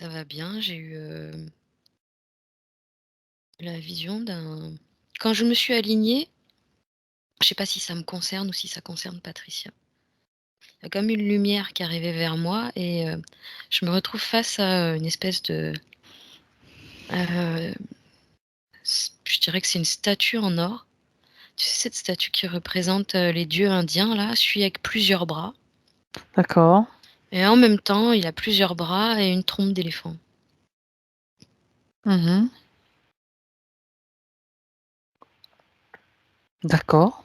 Ça va bien, j'ai eu, la vision d'un quand je me suis alignée, je sais pas si ça me concerne ou si ça concerne Patricia. Il y a comme une lumière qui arrivait vers moi et je me retrouve face à, une espèce de, heu, je dirais que c'est une statue en or. Tu sais cette statue qui représente, les dieux indiens là, celui avec plusieurs bras D'accord. et en même temps, il a plusieurs bras et une trompe d'éléphant. Mmh. D'accord.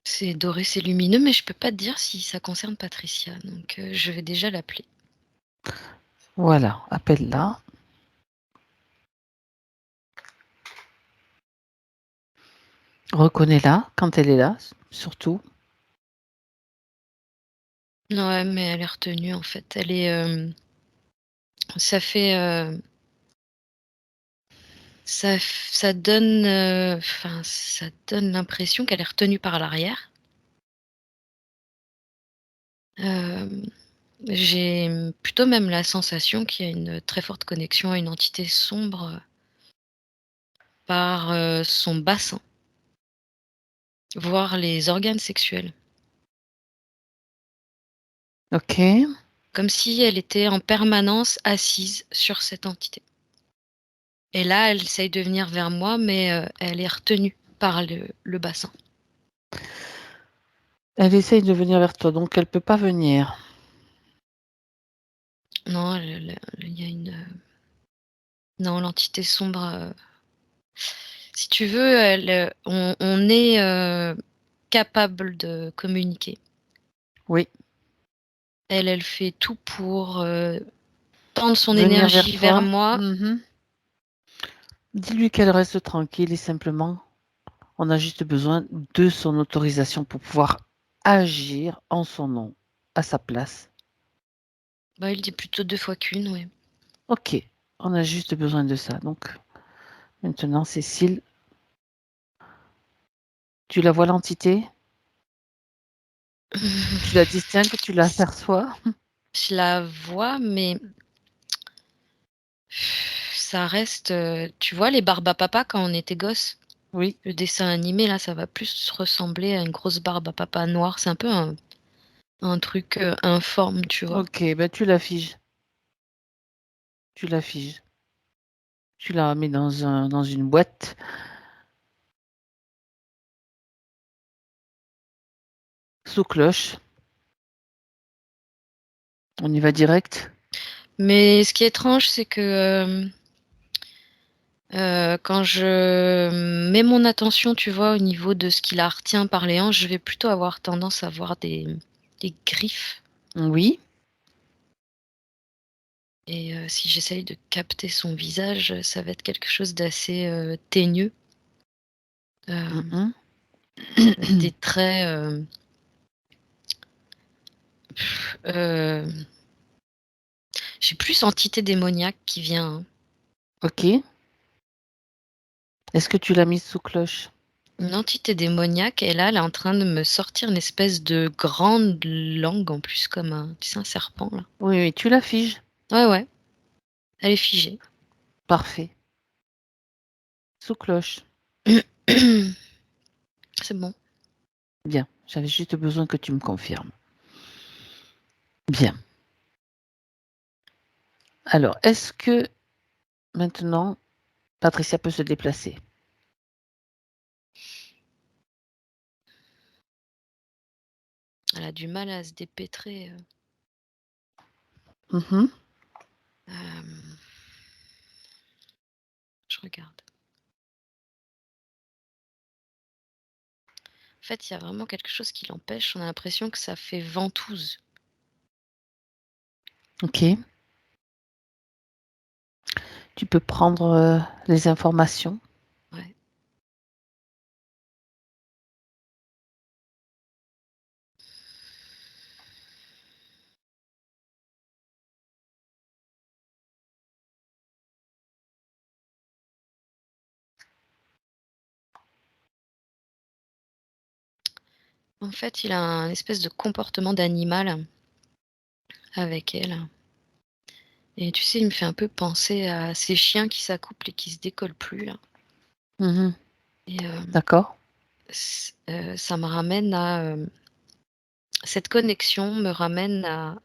C'est doré, c'est lumineux, mais je peux pas te dire si ça concerne Patricia, donc je vais déjà l'appeler. Voilà, appelle-la. Reconnais-la quand elle est là, surtout. Ouais, mais elle est retenue en fait. Elle est, ça fait, ça donne, enfin, ça donne l'impression qu'elle est retenue par l'arrière. Hem, j'ai, plutôt même la sensation qu'il y a une très forte connexion à une entité sombre, par, son bassin, voire les organes sexuels. OK. Comme si elle était en permanence assise sur cette entité. Et là, elle essaye de venir vers moi, mais, elle est retenue par le bassin. Elle essaye de venir vers toi, donc elle peut pas venir. Non, il y a une, non, l'entité sombre, si tu veux, elle, on est, capable de communiquer. Oui, Elle fait tout pour, tendre son venir vers énergie vers toi. moi. Mmh. Dis-lui qu'elle reste tranquille et simplement, on a juste besoin de son autorisation pour pouvoir agir en son nom, à sa place. Bah, il dit plutôt 2 fois qu'une, ouais. OK, on a juste besoin de ça. Donc maintenant, Cécile, tu la vois l'entité? Tu la distingues? Tu l'aperçois? Je la vois, mais ça reste, tu vois les Barbe à papa quand on était gosse? Oui. Le dessin animé là, ça va plus ressembler à une grosse barbe à papa noire. C'est un peu un truc, informe, tu vois? OK, ben tu la figes. Tu la figes. Tu la mets dans une boîte. Sous cloche. On y va direct? Mais ce qui est étrange, c'est que, quand je mets mon attention, tu vois, au niveau de ce qui la retient par les hanches, je vais plutôt avoir tendance à voir des griffes Oui. et si j'essaye de capter son visage, ça va être quelque chose d'assez, teigneux, Mmh hem, mh. avec des traits, hem, j'ai plus entité démoniaque qui vient, hein. OK. Est-ce que tu l'as mise sous cloche? Une entité démoniaque et là, elle est en train de me sortir une espèce de grande langue en plus comme un tu sais, un serpent là. Oui, oui, tu la figes. Ouais, ouais, elle est figée. Parfait. Sous cloche. C'est bon. Bien, j'avais juste besoin que tu me confirmes. Bien. Alors, est-ce que maintenant Patricia peut se déplacer? Elle a du mal à se dépêtrer, Mmh mh. hem, je regarde. En fait, il y a vraiment quelque chose qui l'empêche. On a l'impression que ça fait ventouse. OK. Tu peux prendre, les informations. Ouais. En fait, il a un espèce de comportement d'animal. avec elle et tu sais, il me fait un peu penser à ces chiens qui s'accouplent et qui se décollent plus là Mmh. et D'accord, ça me ramène à, cette connexion me ramène à,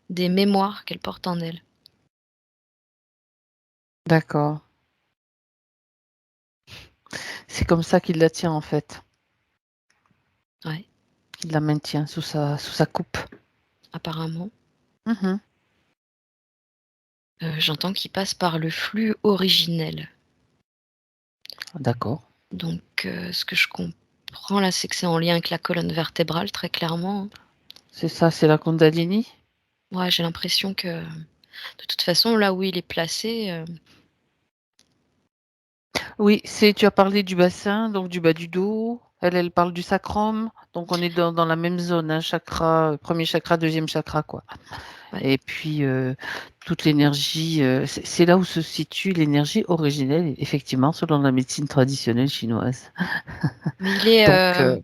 des mémoires qu'elle porte en elle. d'accord. C'est comme ça qu'il la tient, en fait. Ouais, Il la maintient sous sa coupe. apparemment. Mmh. J'entends qu'il passe par le flux originel. D'accord. Donc ce que je comprends là, c'est que c'est en lien avec la colonne vertébrale très clairement, hein. C'est ça, c'est la Kundalini? Ouais, j'ai l'impression que de toute façon là où il est placé, Oui, c'est tu as parlé du bassin, donc du bas du dos. Elle parle du sacrum, donc on est dans la même zone, hein, chakra, 1er chakra, 2e chakra, quoi. ouais. Et puis, toute l'énergie, c'est là où se situe l'énergie originelle, effectivement, selon la médecine traditionnelle chinoise. Mais Donc,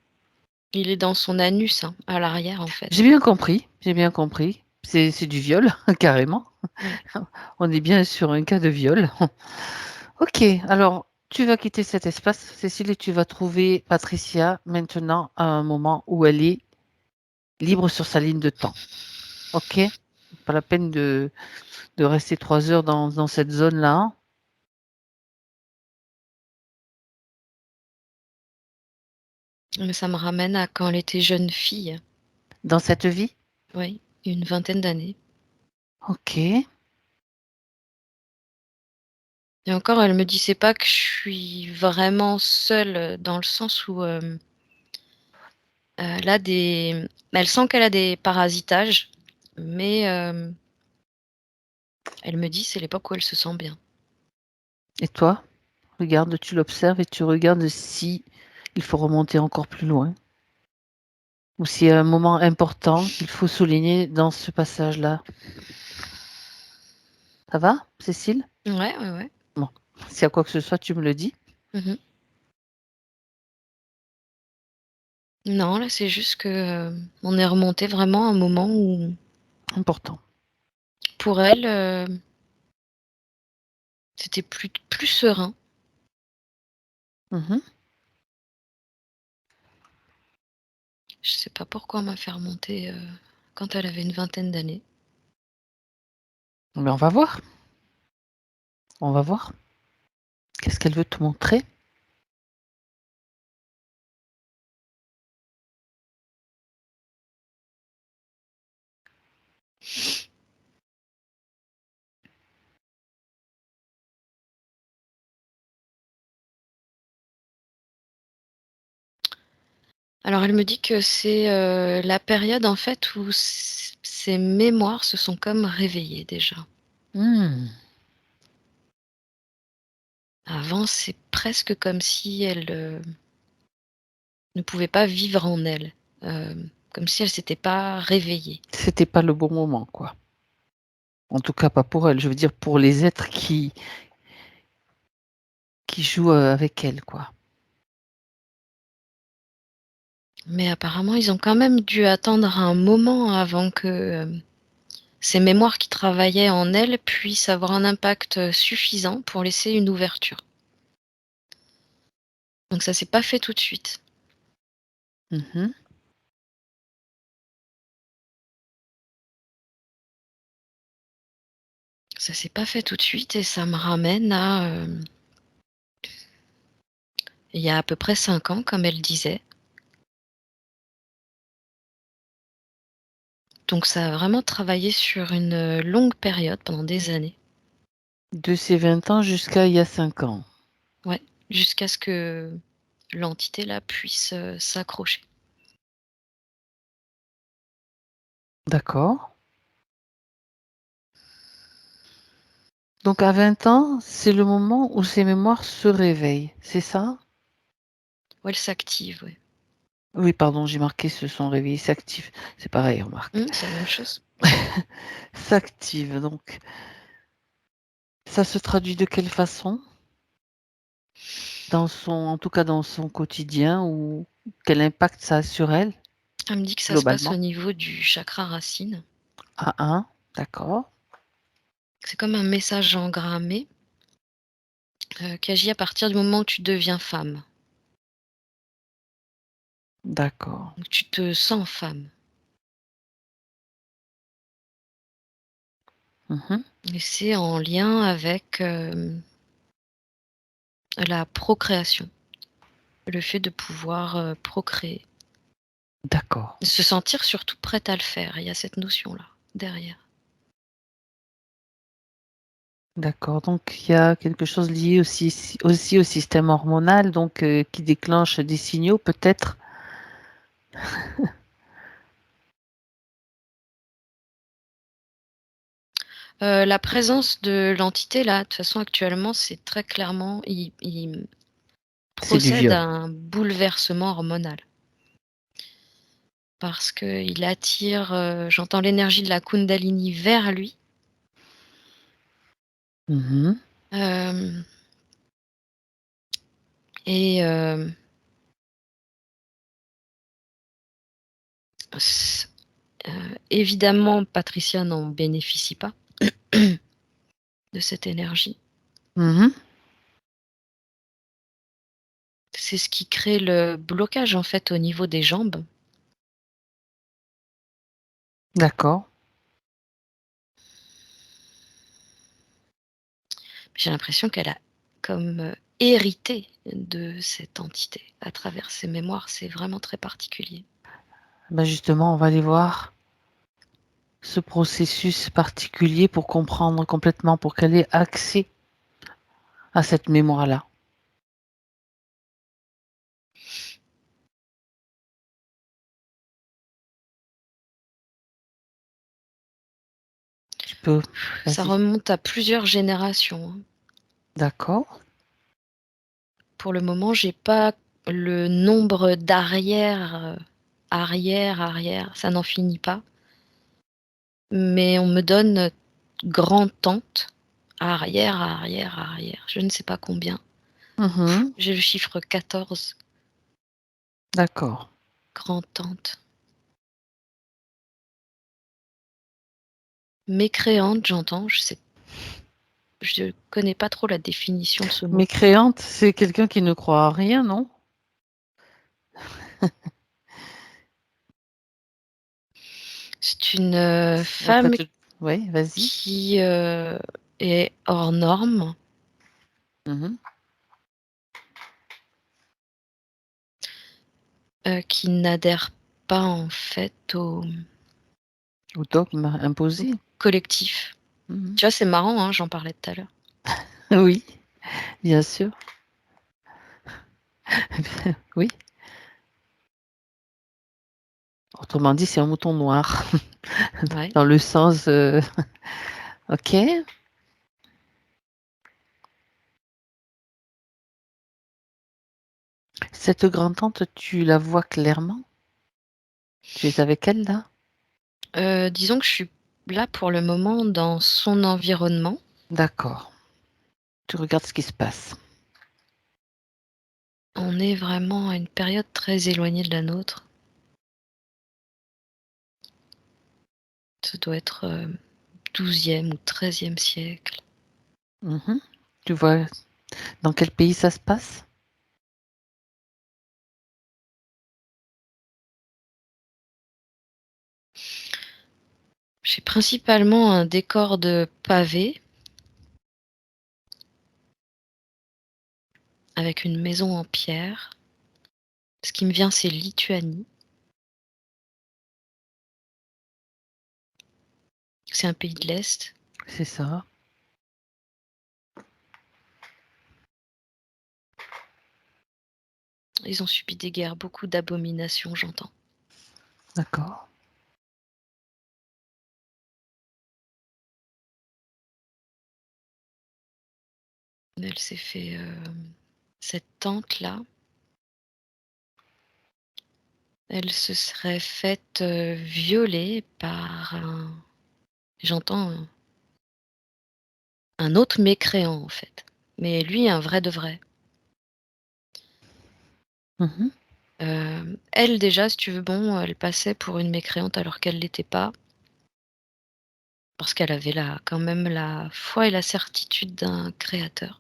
il est dans son anus, hein, à l'arrière en j'ai fait. bien compris, j'ai bien compris. C'est du viol, carrément. Ouais. On est bien sur un cas de viol. OK, alors tu vas quitter cet espace, Cécile, et tu vas trouver Patricia maintenant à un moment où elle est libre sur sa ligne de temps. OK? Pas la peine de rester 3 heures dans cette zone-là. Mais ça me ramène à quand elle était jeune fille. Dans cette vie? Oui, une vingtaine d'années OK. et encore elle me dit: «C'est pas que je suis vraiment seule», dans le sens où, elle a des elle sent qu'elle a des parasitages, mais elle me dit: «C'est l'époque où elle se sent bien». Et toi? Regarde, tu l'observes et tu regardes si il faut remonter encore plus loin ou s'il y a un moment important qu'il faut souligner dans ce passage-là. Ça va, Cécile? Ouais, ouais, ouais. Bon, s'il y a quoi que ce soit, tu me le dis. Mmh. Non, là, c'est juste que, on est remonté vraiment à un moment où, Important. pour elle, c'était plus serein. Mmh. Je sais pas pourquoi on m'a fait remonter, quand elle avait une vingtaine d'années. Mais on va voir, on va voir. Qu'est-ce qu'elle veut te montrer? Alors elle me dit que c'est, la période en fait où ses mémoires se sont comme réveillées déjà. Mmh. Avant, c'est presque comme si elle, ne pouvait pas vivre en elle, comme si elle s'était pas réveillée. C'était pas le bon moment, quoi. En tout cas, pas pour elle. Je veux dire pour les êtres qui jouent, avec elle, quoi. Mais apparemment, ils ont quand même dû attendre un moment avant que, ces mémoires qui travaillaient en elle puissent avoir un impact, suffisant pour laisser une ouverture. Donc ça s'est pas fait tout de suite. Mmh. Ça s'est pas fait tout de suite et ça me ramène à, il y a à peu près 5 ans, comme elle disait. Donc ça a vraiment travaillé sur une, longue période pendant des années. De ses 20 ans jusqu'à il y a 5 ans. Ouais, jusqu'à ce que l'entité là puisse, s'accrocher. D'accord. Donc à 20 ans, c'est le moment où ses mémoires se réveillent, c'est ça? Ouais, elle s'active, ouais. Oui, pardon, j'ai marqué se sont réveillés, s'activent. C'est pareil, remarque. C'est la même chose. S'active, donc ça se traduit de quelle façon? En tout cas dans son quotidien ou quel impact ça a sur elle, Elle me dit que ça se passe au globalement? niveau du chakra racine. A1, d'accord, C'est comme un message engrammé, qui agit à partir du moment où tu deviens femme. d'accord. Donc tu te sens femme Mmh. et c'est en lien avec, la procréation, le fait de pouvoir, procréer. D'accord, Se sentir surtout prête à le faire, il y a cette notion-là, derrière. d'accord, donc il y a quelque chose lié aussi au système hormonal donc qui déclenche des signaux peut-être? La présence de l'entité là, de toute façon actuellement, c'est très clairement il C'est du procède viol. à un bouleversement hormonal. Parce qu'il attire, j'entends l'énergie de la Kundalini vers lui, Mmh. hem et s évidemment Patricia n'en bénéficie pas de cette énergie. Mmh. C'est ce qui crée le blocage en fait au niveau des jambes. D'accord. J'ai l'impression qu'elle a comme, hérité de cette entité à travers ses mémoires, c'est vraiment très particulier. Bah, justement, on va aller voir ce processus particulier pour comprendre complètement, pour qu'elle ait accès à cette mémoire-là. Tu peux Ça vas-y. remonte à plusieurs générations, hein. D'accord. Pour le moment, j'ai pas le nombre arrière, ça n'en finit pas, mais on me donne grand-tante, arrière, je ne sais pas combien. Mmh. J'ai le chiffre 14, D'accord. grand-tante. Mécréante, j'entends, je connais pas trop la définition de ce mot. Mécréante, c'est quelqu'un qui ne croit à rien, non? C'est une, En femme fait, oui, vas-y. qui, est hors norme, Mmh. qui n'adhère pas en fait Au dogme au imposé. collectif. Mmh. Tu vois, c'est marrant, hein, j'en parlais tout à l'heure. Oui, bien sûr. Oui. Autrement dit, c'est un mouton noir Ouais. dans le sens, OK. Cette grand-tante, tu la vois clairement? Tu es avec elle, là? Disons que je suis là pour le moment dans son environnement. D'accord. Tu regardes ce qui se passe. On est vraiment à une période très éloignée de la nôtre. Ça doit être, 12e ou 13e siècle. Mmh. Tu vois dans quel pays ça se passe? J'ai principalement un décor de pavés avec une maison en pierre. Ce qui me vient, c'est Lituanie. C'est un pays de l'Est. C'est ça, Ils ont subi des guerres, beaucoup d'abominations, j'entends. d'accord. Elle s'est fait, cette tante-là, elle se serait faite, violer par j'entends un autre mécréant, en fait. Mais lui, un vrai de vrai. Mmh. Elle déjà, si tu veux, bon, elle passait pour une mécréante alors qu'elle l'était pas. Parce qu'elle avait quand même la foi et la certitude d'un créateur.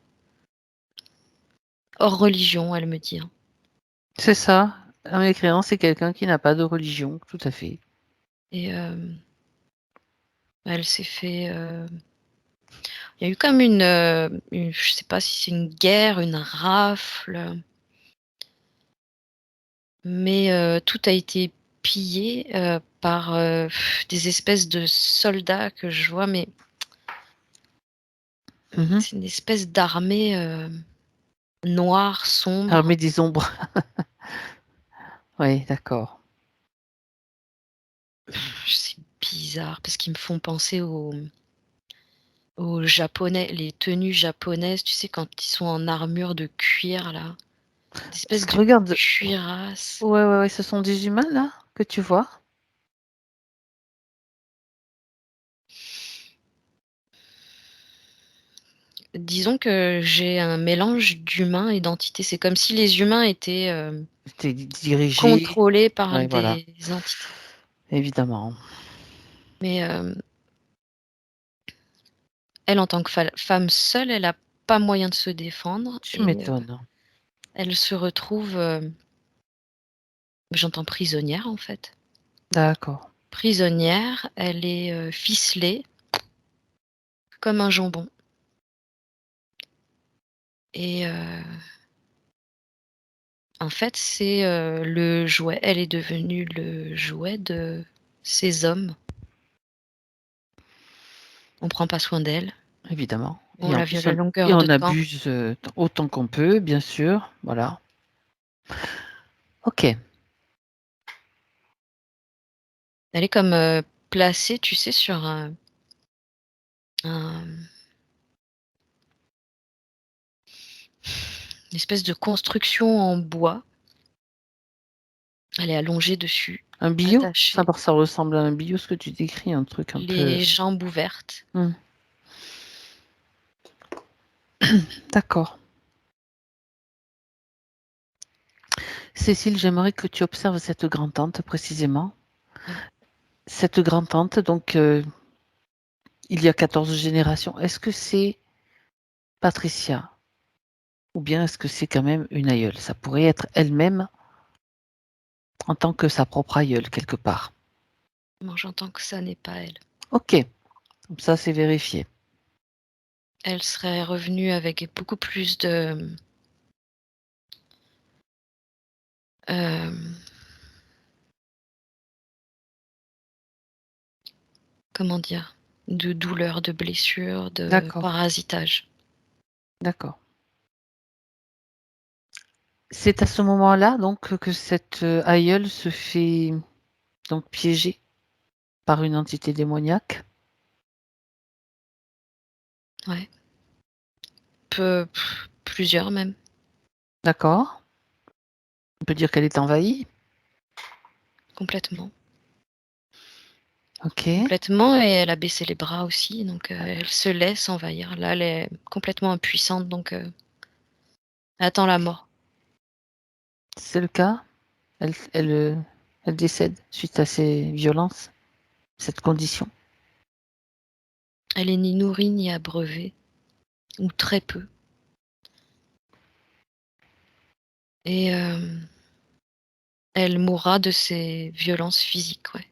Hors religion, elle me dit, hein. C'est ça. Un mécréant, c'est quelqu'un qui n'a pas de religion, tout à fait. Et elle s'est fait, il y a eu comme je sais pas si c'est une guerre, une rafle, mais tout a été pillé, par, des espèces de soldats que je vois, mais Mmh. c'est une espèce d'armée, noire, sombre. Armée des ombres. Oui, d'accord. C'est bizarre parce qu'ils me font penser aux japonais, les tenues japonaises, tu sais, quand ils sont en armure de cuir là, Parce d'espèce que de regarde, cuirasse. ouais, ouais, ouais, ce sont des humains là que tu vois? Disons que j'ai un mélange d'humains et d'entités. C'est comme si les humains étaient, Tu dirigé. contrôlés par Ouais, voilà, des entités. évidemment. Mais, elle en tant que femme seule, elle a pas moyen de se défendre Tu et m'étonnes. elle se retrouve, j'entends prisonnière en fait. D'accord. Prisonnière, elle est, ficelée comme un jambon et en fait, c'est, le jouet, elle est devenue le jouet de ces hommes. On prend pas soin d'elle, Évidemment on et en la plus viole à et longueur de on temps. abuse, autant qu'on peut, bien sûr, voilà. OK, Elle est comme, placée, tu sais, sur un une espèce de construction en bois. Elle est allongée dessus, un bio? attachée, Ça ressemble à un bio ce que tu décris, un truc un peu les jambes ouvertes. mmh, d'accord. Cécile, j'aimerais que tu observes cette grand-tante précisément. Oui. Cette grand-tante donc il y a 14 générations. Est-ce que c'est Patricia? Ou bien est-ce que c'est quand même une aïeule? Ça pourrait être elle-même en tant que sa propre aïeule quelque part. Moi, j'entends que ça n'est pas elle. OK, comme ça c'est vérifié. Elle serait revenue avec beaucoup plus de, hem, comment dire? De douleurs, de blessures, de D'accord, parasitage. d'accord. C'est à ce moment-là donc que cette, aïeule se fait donc piéger par une entité démoniaque? Ouais, plusieurs même, D'accord. On peut dire qu'elle est envahie? complètement. OK. Complètement et elle a baissé les bras aussi donc elle se laisse envahir. Là, elle est complètement impuissante donc elle attend la mort. C'est le cas? Elle décède suite à ces violences, cette condition? Elle est ni nourrie ni abreuvée ou très peu et elle mourra de ses violences physiques, ouais.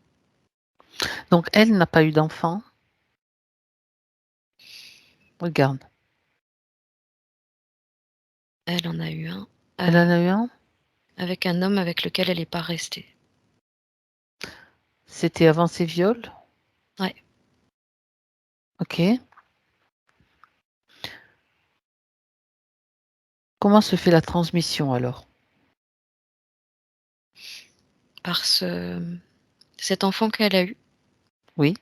Donc elle n'a pas eu d'enfant? Regarde, Elle en a eu un, elle en a eu un? avec un homme avec lequel elle est pas restée. C'était avant ses viols? Ouais, OK. Comment se fait la transmission alors? par cet enfant qu'elle a eu, Oui,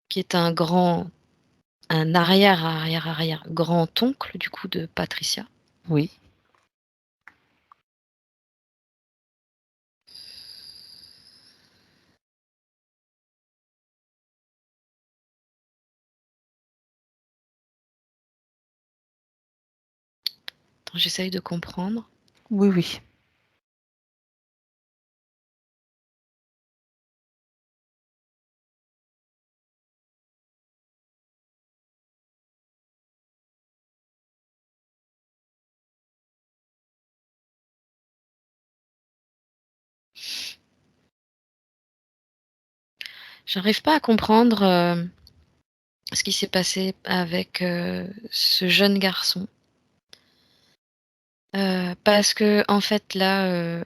qui est un arrière, arrière, arrière grand-oncle du coup de Patricia. oui. Attends, j'essaye de comprendre. Oui, oui. J'arrive pas à comprendre, ce qui s'est passé avec, ce jeune garçon. Parce qu'en fait là,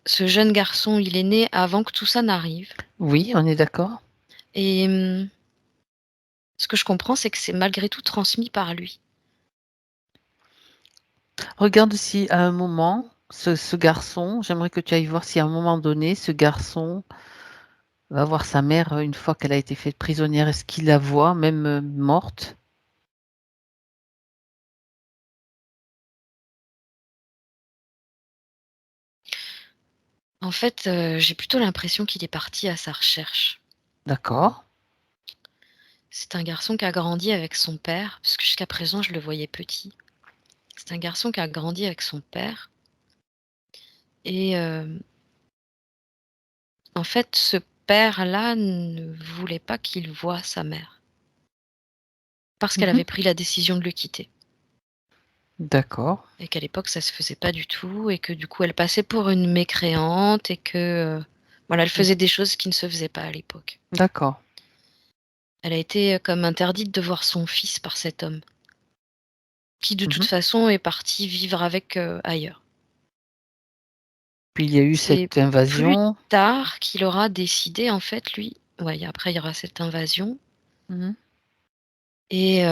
ce jeune garçon, il est né avant que tout ça n'arrive Oui, on est d'accord? et ce que je comprends, c'est que c'est malgré tout transmis par lui. Regarde si à un moment, ce garçon, j'aimerais que tu ailles voir si à un moment donné, ce garçon va voir sa mère, une fois qu'elle a été faite prisonnière. Est-ce qu'il la voit même, morte? En fait, j'ai plutôt l'impression qu'il est parti à sa recherche. D'accord. C'est un garçon qui a grandi avec son père, parce que jusqu'à présent je le voyais petit. C'est un garçon qui a grandi avec son père et en fait, ce père-là ne voulait pas qu'il voie sa mère, parce qu'elle Mmh. avait pris la décision de le quitter D'accord. et qu'à l'époque ça se faisait pas du tout et que du coup elle passait pour une mécréante et que, voilà, elle Mmh. faisait des choses qui ne se faisaient pas à l'époque. D'accord. Elle a été, comme interdite de voir son fils par cet homme, qui de toute Mmh. façon est parti vivre avec, ailleurs. Puis il y a eu C'est cette plus invasion. tard qu'il aura décidé en fait lui ouais, après il y aura cette invasion Mmh. et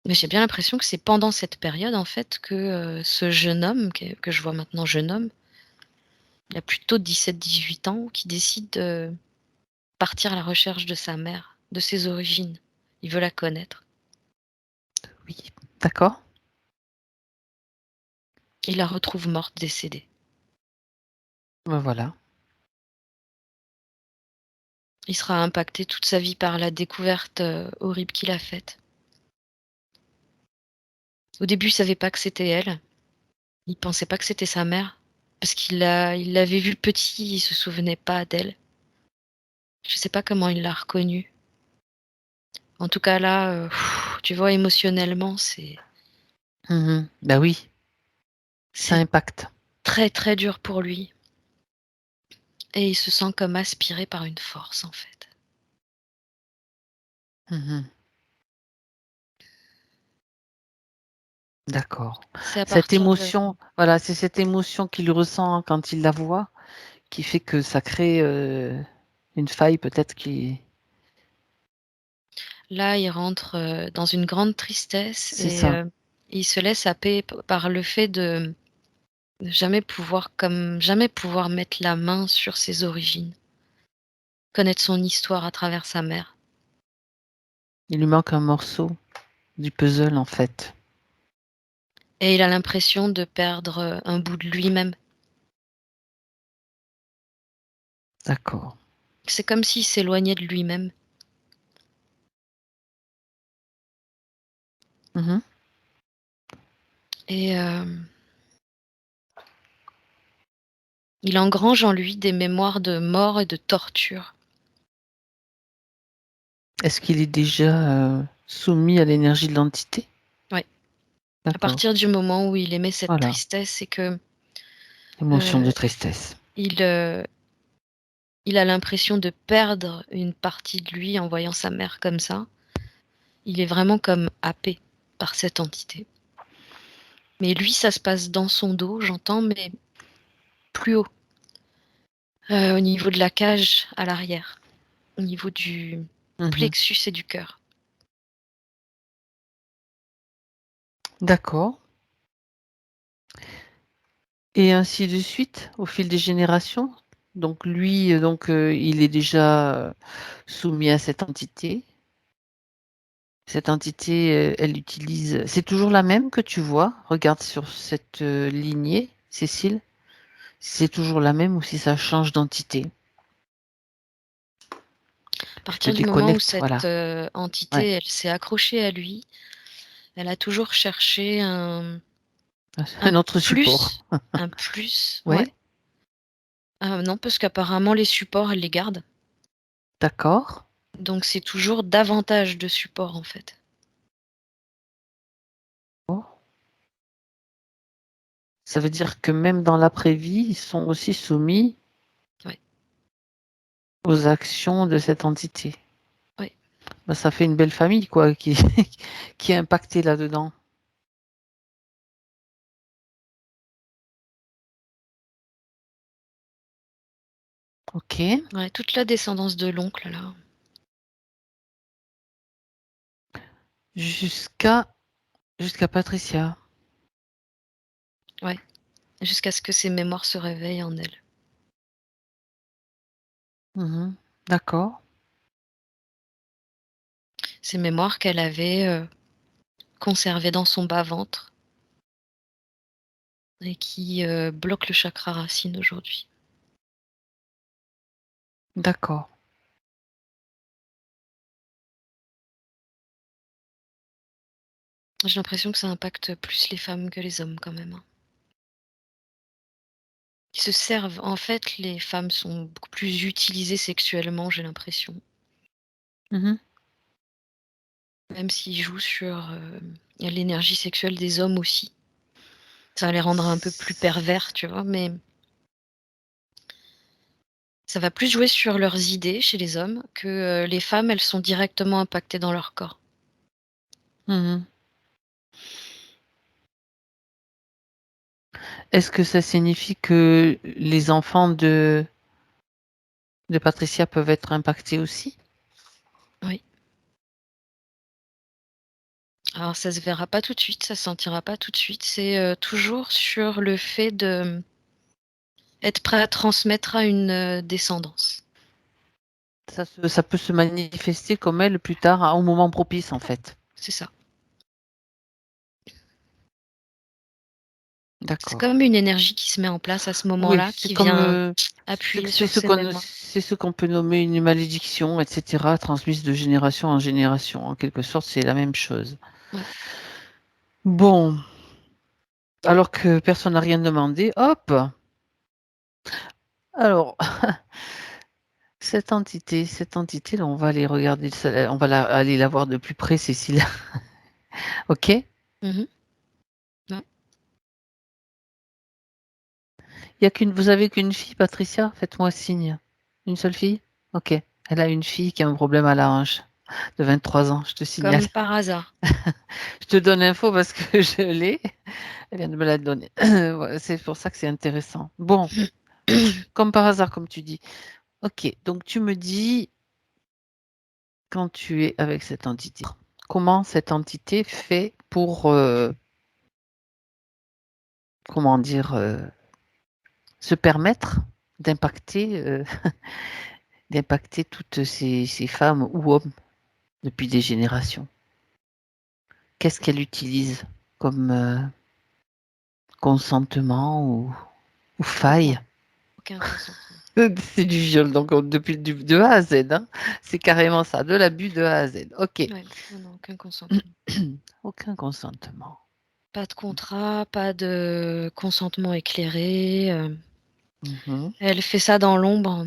mais j'ai bien l'impression que c'est pendant cette période en fait que, ce jeune homme que je vois maintenant jeune homme, il a plutôt 17-18 ans, qui décide de partir à la recherche de sa mère, de ses origines. Il veut la connaître. Oui, d'accord. Il la retrouve morte, décédée. Ben voilà. Il sera impacté toute sa vie par la découverte, horrible qu'il a faite. Au début, il savait pas que c'était elle. Il pensait pas que c'était sa mère, parce il l'avait vue petit, il se souvenait pas d'elle. Je sais pas comment il l'a reconnue. En tout cas là, tu vois émotionnellement, Mmh. Bah oui, ça c'est impacte. très, très dur pour lui et il se sent comme aspiré par une force, en fait. Mmh. D'accord. C'est à Cette partir de émotion, voilà, c'est cette émotion qu'il ressent quand il la voit, qui fait que ça crée, une faille peut-être qui là, il rentre, dans une grande tristesse c'est et ça. il se laisse happer par le fait de jamais pouvoir mettre la main sur ses origines, connaître son histoire à travers sa mère Il lui manque un morceau du puzzle, en fait. et il a l'impression de perdre, un bout de lui-même. D'accord. C'est comme s'il s'éloignait de lui-même Mmh. et il engrange en lui des mémoires de mort et de torture. Est-ce qu'il est déjà, soumis à l'énergie de l'entité? Ouais, à D'accord, partir du moment où il émet cette voilà, tristesse, c'est que, émotion de heu, tristesse. il, il a l'impression de perdre une partie de lui en voyant sa mère comme ça. Il est vraiment comme happé par cette entité. Mais lui, ça se passe dans son dos, j'entends, mais plus haut, au niveau de la cage à l'arrière, au niveau du Mmh. plexus et du cœur. D'accord, et ainsi de suite, au fil des générations? Donc lui, il est déjà, soumis à cette entité. Cette entité, elle utilise c'est toujours la même que tu vois? Regarde sur cette, lignée, Cécile, si c'est toujours la même ou si ça change d'entité. À Je te partir du moment où déconnecte, cette, voilà. Ouais, entité, elle s'est accrochée à lui, elle a toujours cherché un un autre support. plus, un plus, ouais. Ouais, Non, parce qu'apparemment les supports, elle les garde. d'accord. Donc c'est toujours davantage de supports, en fait. Oh, ça veut dire que même dans l'après-vie, ils sont aussi soumis Ouais. aux actions de cette entité. Oui. Bah, ça fait une belle famille, quoi, qui, qui est impactée là-dedans. Ok. Ouais, toute la descendance de l'oncle, là. Jusqu'à Patricia. Ouais. Jusqu'à ce que ses mémoires se réveillent en elle. Mhm. D'accord. Ces mémoires qu'elle avait conservées dans son bas-ventre et qui bloquent le chakra racine aujourd'hui. D'accord. J'ai l'impression que ça impacte plus les femmes que les hommes quand même, hein. Ils se servent en fait, les femmes sont beaucoup plus utilisées sexuellement, j'ai l'impression. Mhm. Même s'ils jouent sur, l'énergie sexuelle des hommes aussi. Ça va les rendre un peu plus pervers, tu vois? Mais ça va plus jouer sur leurs idées chez les hommes que les femmes, elles sont directement impactées dans leur corps. Mhm. Est-ce que ça signifie que les enfants de Patricia peuvent être impactés aussi? Oui. Alors ça se verra pas tout de suite, ça se sentira pas tout de suite. C'est toujours sur le fait de être prêt à transmettre à une descendance. Ça peut se manifester comme elle plus tard, au moment propice, en fait. C'est ça. C'est D'accord. comme une énergie qui se met en place à ce Oui, moment-là, c'est qui comme vient appuyer sur ces mémoires. c'est ce qu'on peut nommer une malédiction, etc., transmise de génération en génération. En quelque sorte, c'est la même chose. Ouais. Bon, alors que personne n'a rien demandé, hop. Alors, cette entité, là, on va aller regarder, on va aller la voir de plus près, Cécile. Ok? Mmh. Ouais. Vous avez qu'une fille, Patricia? Faites-moi signe. Une seule fille? Ok. Elle a une fille qui a un problème à la hanche de 23 ans, je te signale. Comme par hasard. Je te donne l'info parce que je l'ai. Elle vient de me la donner. Ouais, c'est pour ça que c'est intéressant. Bon, comme par hasard, comme tu dis. Ok, donc tu me dis, quand tu es avec cette entité, comment cette entité fait pour, comment dire, se permettre d'impacter d'impacter toutes ces femmes ou hommes depuis des générations. Qu'est-ce qu'elle utilise comme consentement ou Aucun, faille? aucun consentement. C'est du viol, donc depuis de A à Z, hein. C'est carrément ça, de l'abus de A à Z. Ok. Ouais, non, non, aucun consentement. Aucun consentement. Pas de contrat, pas de consentement éclairé. Mhm, Elle fait ça dans l'ombre.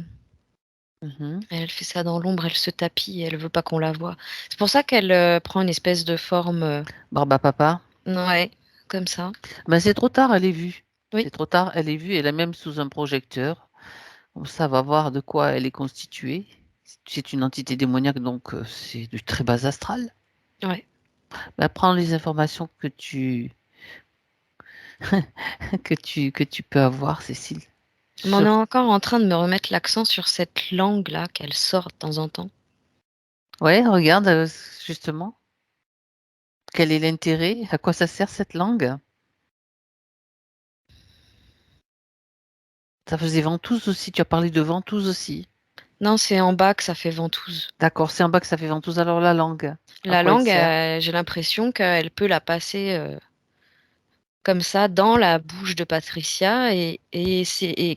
mhm. Elle fait ça dans l'ombre, elle se tapit, elle veut pas qu'on la voie. C'est pour ça qu'elle prend une espèce de forme, Barbe à papa. ouais, comme ça. Ben, c'est trop tard, elle est vue. Oui, C'est trop tard, elle est vue, elle est même sous un projecteur. Comme ça va voir de quoi elle est constituée. C'est une entité démoniaque, donc c'est du très bas astral. ouais. Ben, prends les informations que tu peux avoir, Cécile. Mais on est Sur... encore en train de me remettre l'accent sur cette langue-là qu'elle sort de temps en temps. Ouais, regarde, justement, quel est l'intérêt? À quoi ça sert cette langue? Ça faisait ventouse aussi, tu as parlé de ventouse aussi. Non, c'est en bas que ça fait ventouse. D'accord, c'est en bas que ça fait ventouse. Alors la langue, à La quoi elle langue, sert? j'ai l'impression qu'elle peut la passer comme ça dans la bouche de Patricia et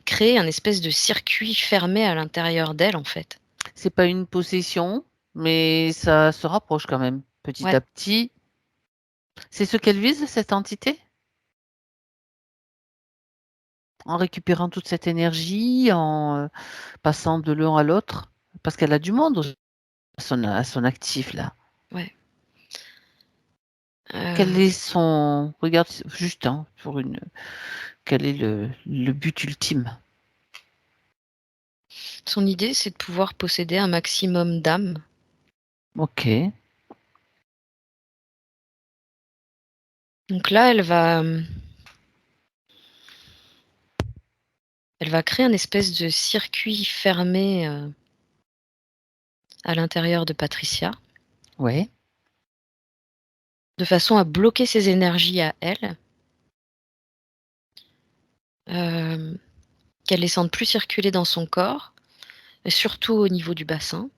créer un espèce de circuit fermé à l'intérieur d'elle, en fait. C'est pas une possession, mais ça se rapproche quand même, petit Ouais. à petit. C'est ce qu'elle vise, cette entité? En récupérant toute cette énergie, en passant de l'un à l'autre? Parce qu'elle a du monde à son actif, là. Ouais. Quel est C son... Regarde, juste, hein, pour une... Quel est le but ultime? Son idée, c'est de pouvoir posséder un maximum d'âmes. OK. Donc là, elle va créer un espèce de circuit fermé, à l'intérieur de Patricia, Ouais. de façon à bloquer ses énergies à elle, hem, qu'elle les sente plus circuler dans son corps et surtout au niveau du bassin.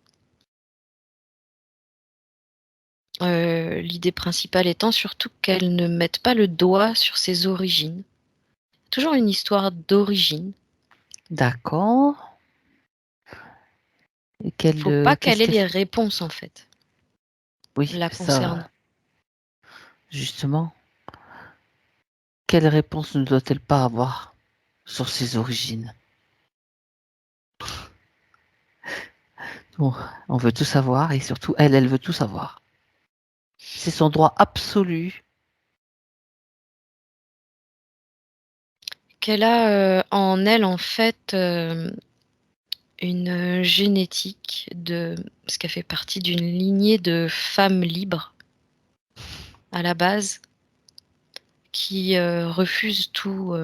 L'idée principale étant surtout qu'elle ne mette pas le doigt sur ses origines. Toujours une histoire d'origine. D'accord. Et Faut pas qu'est-ce qu'elle ait qu'elle les réponses, en fait, oui, la concernant. ça, justement, quelle réponse ne doit-elle pas avoir sur ses origines? Bon, on veut tout savoir et surtout elle veut tout savoir. C'est son droit absolu. Qu'elle a, en elle, en fait, une, génétique parce qu'elle fait partie d'une lignée de femmes libres, à la base, qui, refusent tout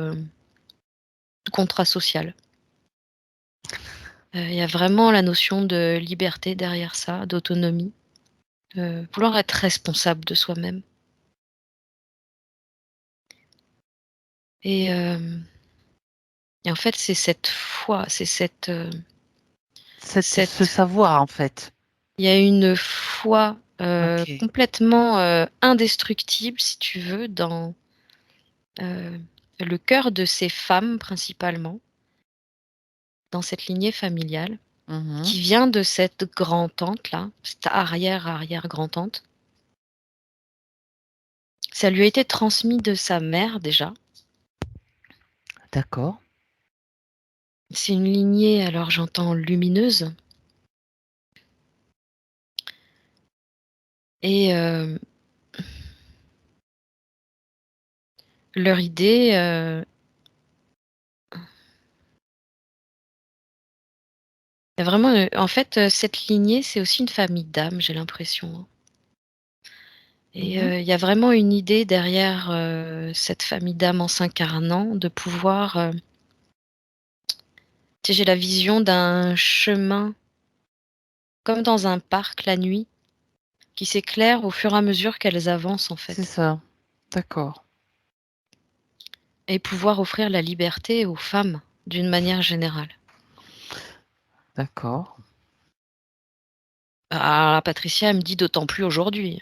contrat social. Il y a vraiment la notion de liberté derrière ça, d'autonomie, vouloir être responsable de soi-même et en fait, c'est cette foi, c'est Ce cette savoir, en fait. il y a une foi, OK. complètement, indestructible, si tu veux, dans, heu, le cœur de ces femmes, principalement, dans cette lignée familiale, Mmh. qui vient de cette grand-tante-là, cette arrière-arrière-grand-tante. Ça lui a été transmis de sa mère, déjà. D'accord. C'est une lignée, alors j'entends lumineuse et leur idée, il y a vraiment, en fait, cette lignée, c'est aussi une famille d'âmes, j'ai l'impression, hein, et Mmh. il y a vraiment une idée derrière, cette famille d'âmes en s'incarnant, de pouvoir, tu sais, j'ai la vision d'un chemin comme dans un parc la nuit, qui s'éclaire au fur et à mesure qu'elles avancent, en C'est fait, ça. D'accord. et pouvoir offrir la liberté aux femmes, d'une manière générale. D'accord. Ah, Patricia, elle me dit d'autant plus aujourd'hui.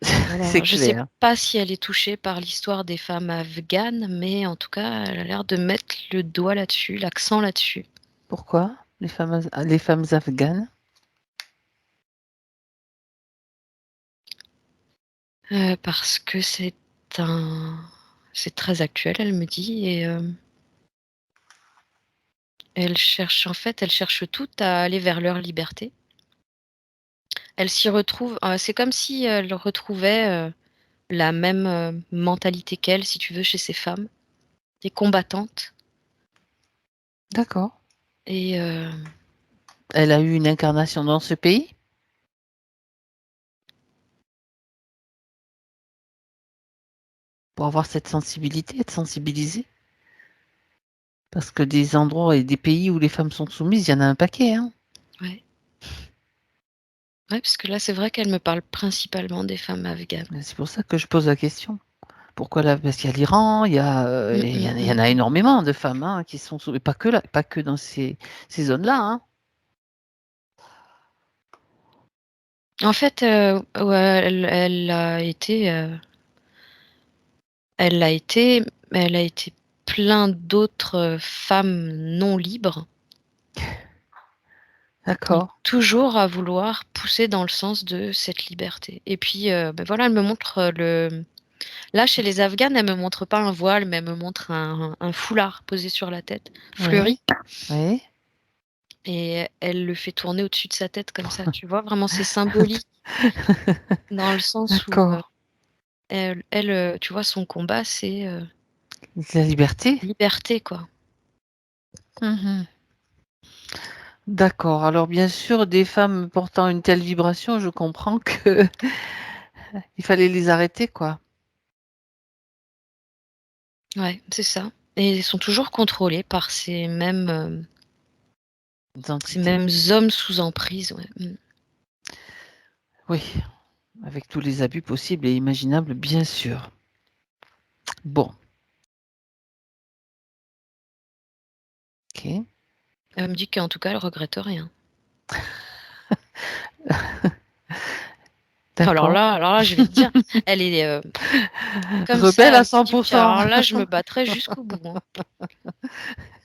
C'est Alors, je sais clair. pas si elle est touchée par l'histoire des femmes afghanes, mais en tout cas, elle a l'air de mettre le doigt là-dessus, l'accent là-dessus. Pourquoi les femmes afghanes? Parce que un c'est très actuel, elle me dit, et elle cherche toutes à aller vers leur liberté. Elle s'y retrouve, c'est comme si elle retrouvait, la même, mentalité qu'elle, si tu veux, chez ces femmes, des combattantes, D'accord. et Elle a eu une incarnation dans ce pays? Pour avoir cette sensibilité, être sensibilisée? Parce que des endroits et des pays où les femmes sont soumises, il y en a un paquet, hein. ouais. Ouais, parce que là, c'est vrai qu'elle me parle principalement des femmes afghanes. C'est pour ça que je pose la question. Pourquoi là? Parce qu'il y a l'Iran, Mmh, mmh, il y en mmh. a énormément de femmes, hein, qui sont soumises, pas que là, pas que dans ces zones-là, hein. En fait, ouais, elle l'a été, mais elle a été plein d'autres, femmes non libres, donc D'accord. toujours à vouloir pousser dans le sens de cette liberté, et puis, voilà, elle me montre, le là, chez les Afghanes, elle me montre pas un voile, mais elle me montre un foulard posé sur la tête, Oui, fleuri, oui. et elle le fait tourner au-dessus de sa tête comme ça, tu vois? Vraiment, c'est symbolique dans le sens où, D'accord. elle, tu vois, son combat, c'est, La liberté? liberté, quoi. Mmh. D'accord. Alors bien sûr, des femmes portant une telle vibration, je comprends que il fallait les arrêter, quoi, Ouais, c'est ça et ils sont toujours contrôlés par les ces entités. mêmes hommes sous emprise, ouais. Mmh. Oui, avec tous les abus possibles et imaginables, bien sûr. Bon, OK. Elle me dit qu'en tout cas, elle regrette rien. D'accord. Alors là, je vais te dire, elle est, comme Rebelle ça, à elle se cent dit: pour «Puis cent. alors là, je me battrai jusqu'au bout, hein.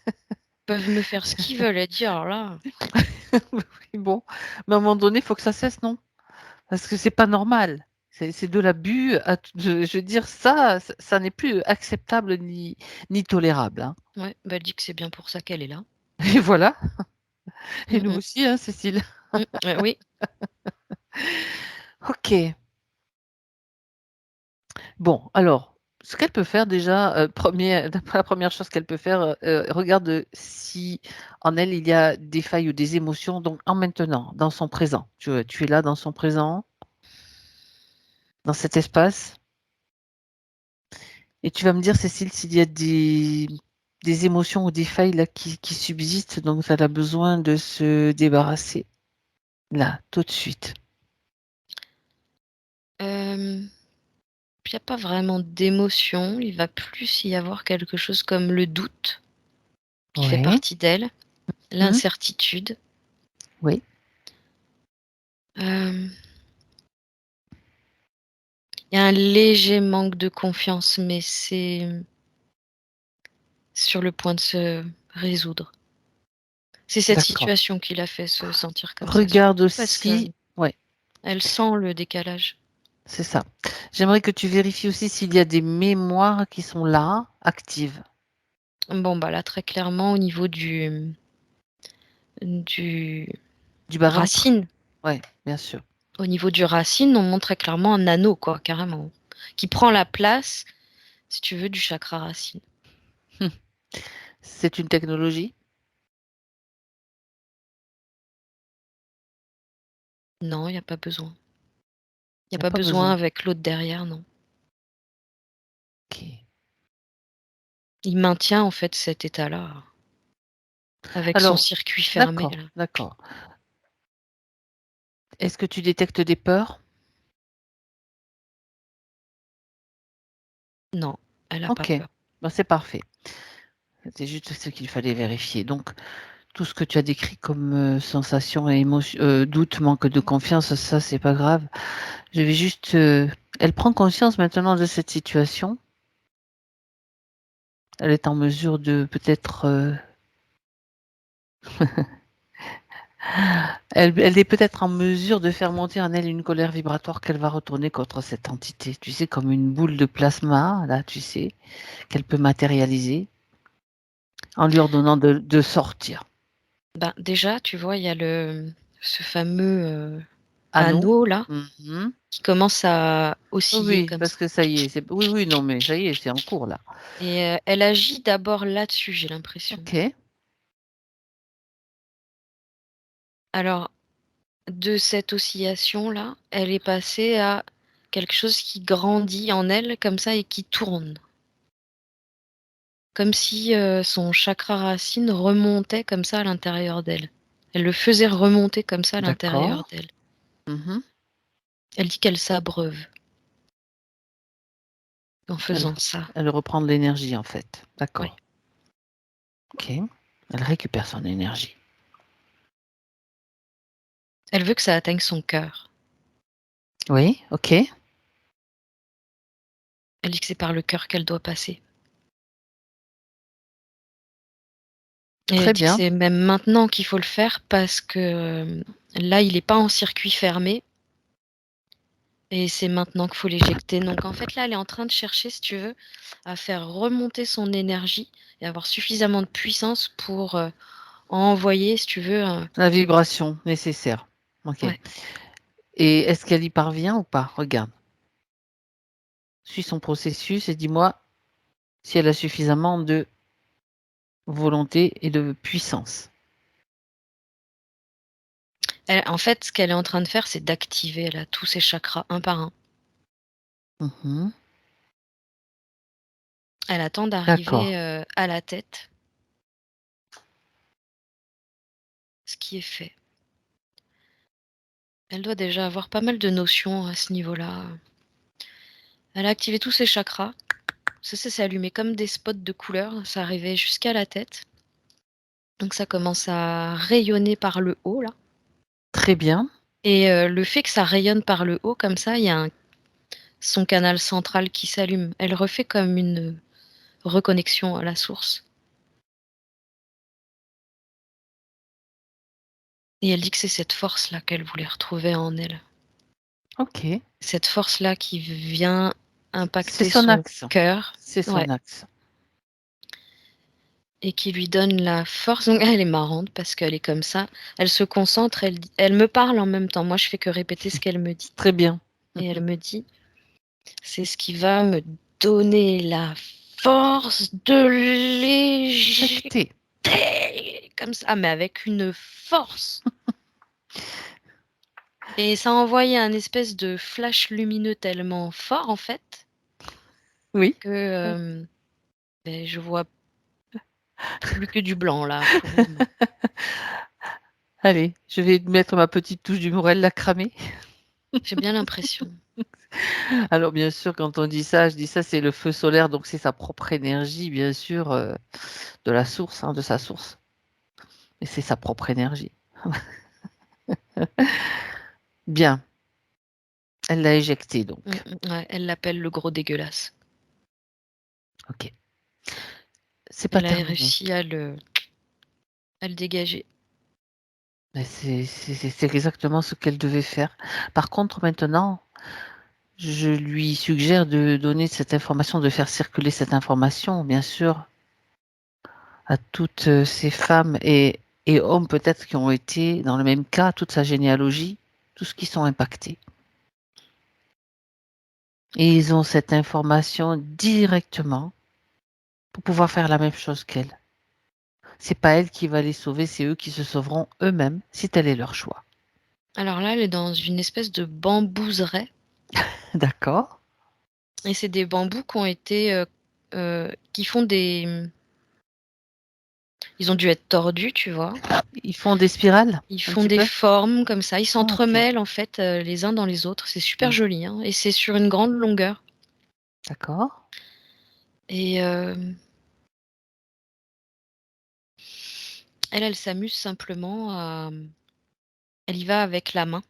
Ils peuvent me faire ce qu'ils veulent», elle dit: «Alors là». Oui, bon, mais à un moment donné, il faut que ça cesse, non? Parce que c'est pas normal. C'est de l'abus à t je veux dire ça n'est plus acceptable ni tolérable, hein. Ouais, bah, elle dit que c'est bien pour ça qu'elle est là. Et voilà, et Mmh nous mh. aussi, hein, Cécile. Oui. OK. Bon, alors, ce qu'elle peut faire déjà, 1er la première chose qu'elle peut faire, regarde, si en elle, il y a des failles ou des émotions, donc en maintenant, dans son présent. Tu es là dans son présent, dans cet espace et tu vas me dire, Cécile, s'il y a des émotions ou des failles là qui subsistent, dont elle a besoin de se débarrasser, là, tout de suite. Hem, il y a pas vraiment d'émotion, il va plus y avoir quelque chose comme le doute qui fait Ouais. partie d'elle, Mmh. l'incertitude. Oui, Hem, il y a un léger manque de confiance, mais c'est sur le point de se résoudre. C'est cette d'accord. situation qui l'a fait se sentir comme ça, Regarde surtout parce aussi qu'elle ouais, sent le décalage. c'est ça. J'aimerais que tu vérifies aussi s'il y a des mémoires qui sont là, actives. Bon, bah, là, très clairement, au niveau du Du bas-ventre? racine, Ouais, bien sûr. on montre très clairement un anneau, quoi, carrément, qui prend la place, si tu veux, du chakra racine. Mmh. C'est une technologie? Non, il y a pas besoin. Il y Il a y a pas pas besoin besoin. avec l'autre derrière, non. OK. Il maintient, en fait, cet état-là, avec son Alors circuit fermé, d'accord, là. d'accord. Est-ce que tu détectes des peurs? Non, elle a pas OK, peur. ben, c'est parfait. C'est juste ce qu'il fallait vérifier. Donc tout ce que tu as décrit comme, sensation et doute, manque de confiance, ça, c'est pas grave. Je vais juste, elle prend conscience maintenant de cette situation. Elle est en mesure de peut-être, elle est peut-être en mesure de faire monter en elle une colère vibratoire qu'elle va retourner contre cette entité. Tu sais, comme une boule de plasma, là, tu sais, qu'elle peut matérialiser en lui ordonnant de sortir. Ben, déjà, tu vois, il y a ce fameux, Anneau? anneau-là, Mmh. qui commence à Oui, osciller oui, comme parce ça que ça y est, c'est oui, oui, non, mais ça y est, c'est en cours là. et elle agit d'abord là-dessus, j'ai l'impression. OK, Alors, de cette oscillation-là, elle est passée à quelque chose qui grandit en elle comme ça et qui tourne. Comme si, son chakra racine remontait comme ça à l'intérieur d'elle. Elle le faisait remonter comme ça à l'intérieur d'accord. d'elle. Mmh. Elle dit qu'elle s'abreuve en Elle faisant ça. elle reprend de l'énergie en fait. Oui. D'accord. OK. Elle récupère son énergie. Elle veut que ça atteigne son cœur. Oui, OK. Elle dit que c'est par le cœur qu'elle doit passer et elle Très dit que bien. c'est même maintenant qu'il faut le faire parce que, là, il est pas en circuit fermé et c'est maintenant qu'il faut l'éjecter. Donc en fait, là, elle est en train de chercher, si tu veux, à faire remonter son énergie et avoir suffisamment de puissance pour, envoyer, si tu veux, un La vibration nécessaire. OK. ouais. Et est-ce qu'elle y parvient ou pas? Regarde. Suis son processus et dis-moi si elle a suffisamment de volonté et de puissance. En fait, ce qu'elle est en train de faire, c'est d'activer, elle a tous ses chakras un par un. Mmh. Elle attend D'accord, d'arriver, à la tête, ce qui est fait. Elle doit déjà avoir pas mal de notions à ce niveau-là. Elle a activé tous ses chakras. Ça s'est allumé comme des spots de couleurs, ça arrivait jusqu'à la tête. Donc ça commence à rayonner par le haut là très bien. et le fait que ça rayonne par le haut comme ça, il y a son canal central qui s'allume. Elle refait comme une reconnexion à la source et elle dit que c'est cette force-là qu'elle voulait retrouver en elle. OK. Cette force-là qui vient C'est impacter son son axe. cœur, C'est ouais, son axe. et qui lui donne la force. Donc elle est marrante parce qu'elle est comme ça, elle se concentre, elle me parle en même temps. Moi, je fais que répéter ce qu'elle me dit Très bien. et elle me dit: «C'est ce qui va me donner la force de l'éjecter», Acté. comme ça, mais avec une force et ça a envoyé un espèce de flash lumineux tellement fort, en fait, Oui. que, je vois plus que du blanc là pour, Allez, je vais mettre ma petite touche d'humour, elle l'a cramé. j'ai bien l'impression. Alors bien sûr, quand on dit ça, je dis ça, c'est le feu solaire, donc c'est sa propre énergie, bien sûr, de la source, hein, de sa source. Et c'est sa propre énergie. Bien, elle l'a éjecté donc. Ouais, elle l'appelle le gros dégueulasse. OK. C'est pas Elle a terminé. réussi à le dégager. Mais c'est exactement ce qu'elle devait faire. Par contre, maintenant, je lui suggère de donner cette information, de faire circuler cette information, bien sûr, à toutes, ces femmes et hommes peut-être qui ont été dans le même cas, toute sa généalogie, tous qui sont impactés. Et ils ont cette information directement pour pouvoir faire la même chose qu'elle. C'est pas elle qui va les sauver, c'est eux qui se sauveront eux-mêmes si tel est leur choix. Alors là, elle est dans une espèce de bambouseraie D'accord. et c'est des bambous qui ont été, qui font ils ont dû être tordus, tu vois? Ils font des spirales, Ils un font petit des peu? formes comme ça, ils Ah OK. s'entremêlent en fait, les uns dans les autres. C'est super Mmh. joli, hein, et c'est sur une grande longueur D'accord. et elle s'amuse simplement à, elle y va avec la main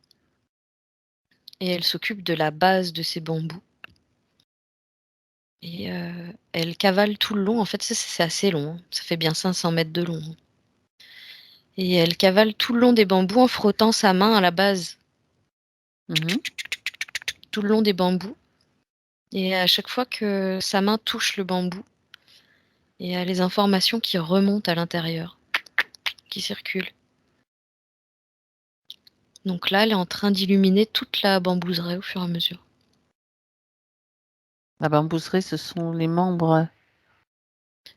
et elle s'occupe de la base de ces bambous et elle cavale tout le long. En fait, ça, c'est assez long, hein. Ça fait bien 500 mètres de long, hein, et elle cavale tout le long des bambous en frottant sa main à la base, Mmh. tout le long des bambous et à chaque fois que sa main touche le bambou, il y a les informations qui remontent à l'intérieur, qui circulent. Donc là, elle est en train d'illuminer toute la bambouseraie au fur et à mesure. La bambousserie, ce sont les membres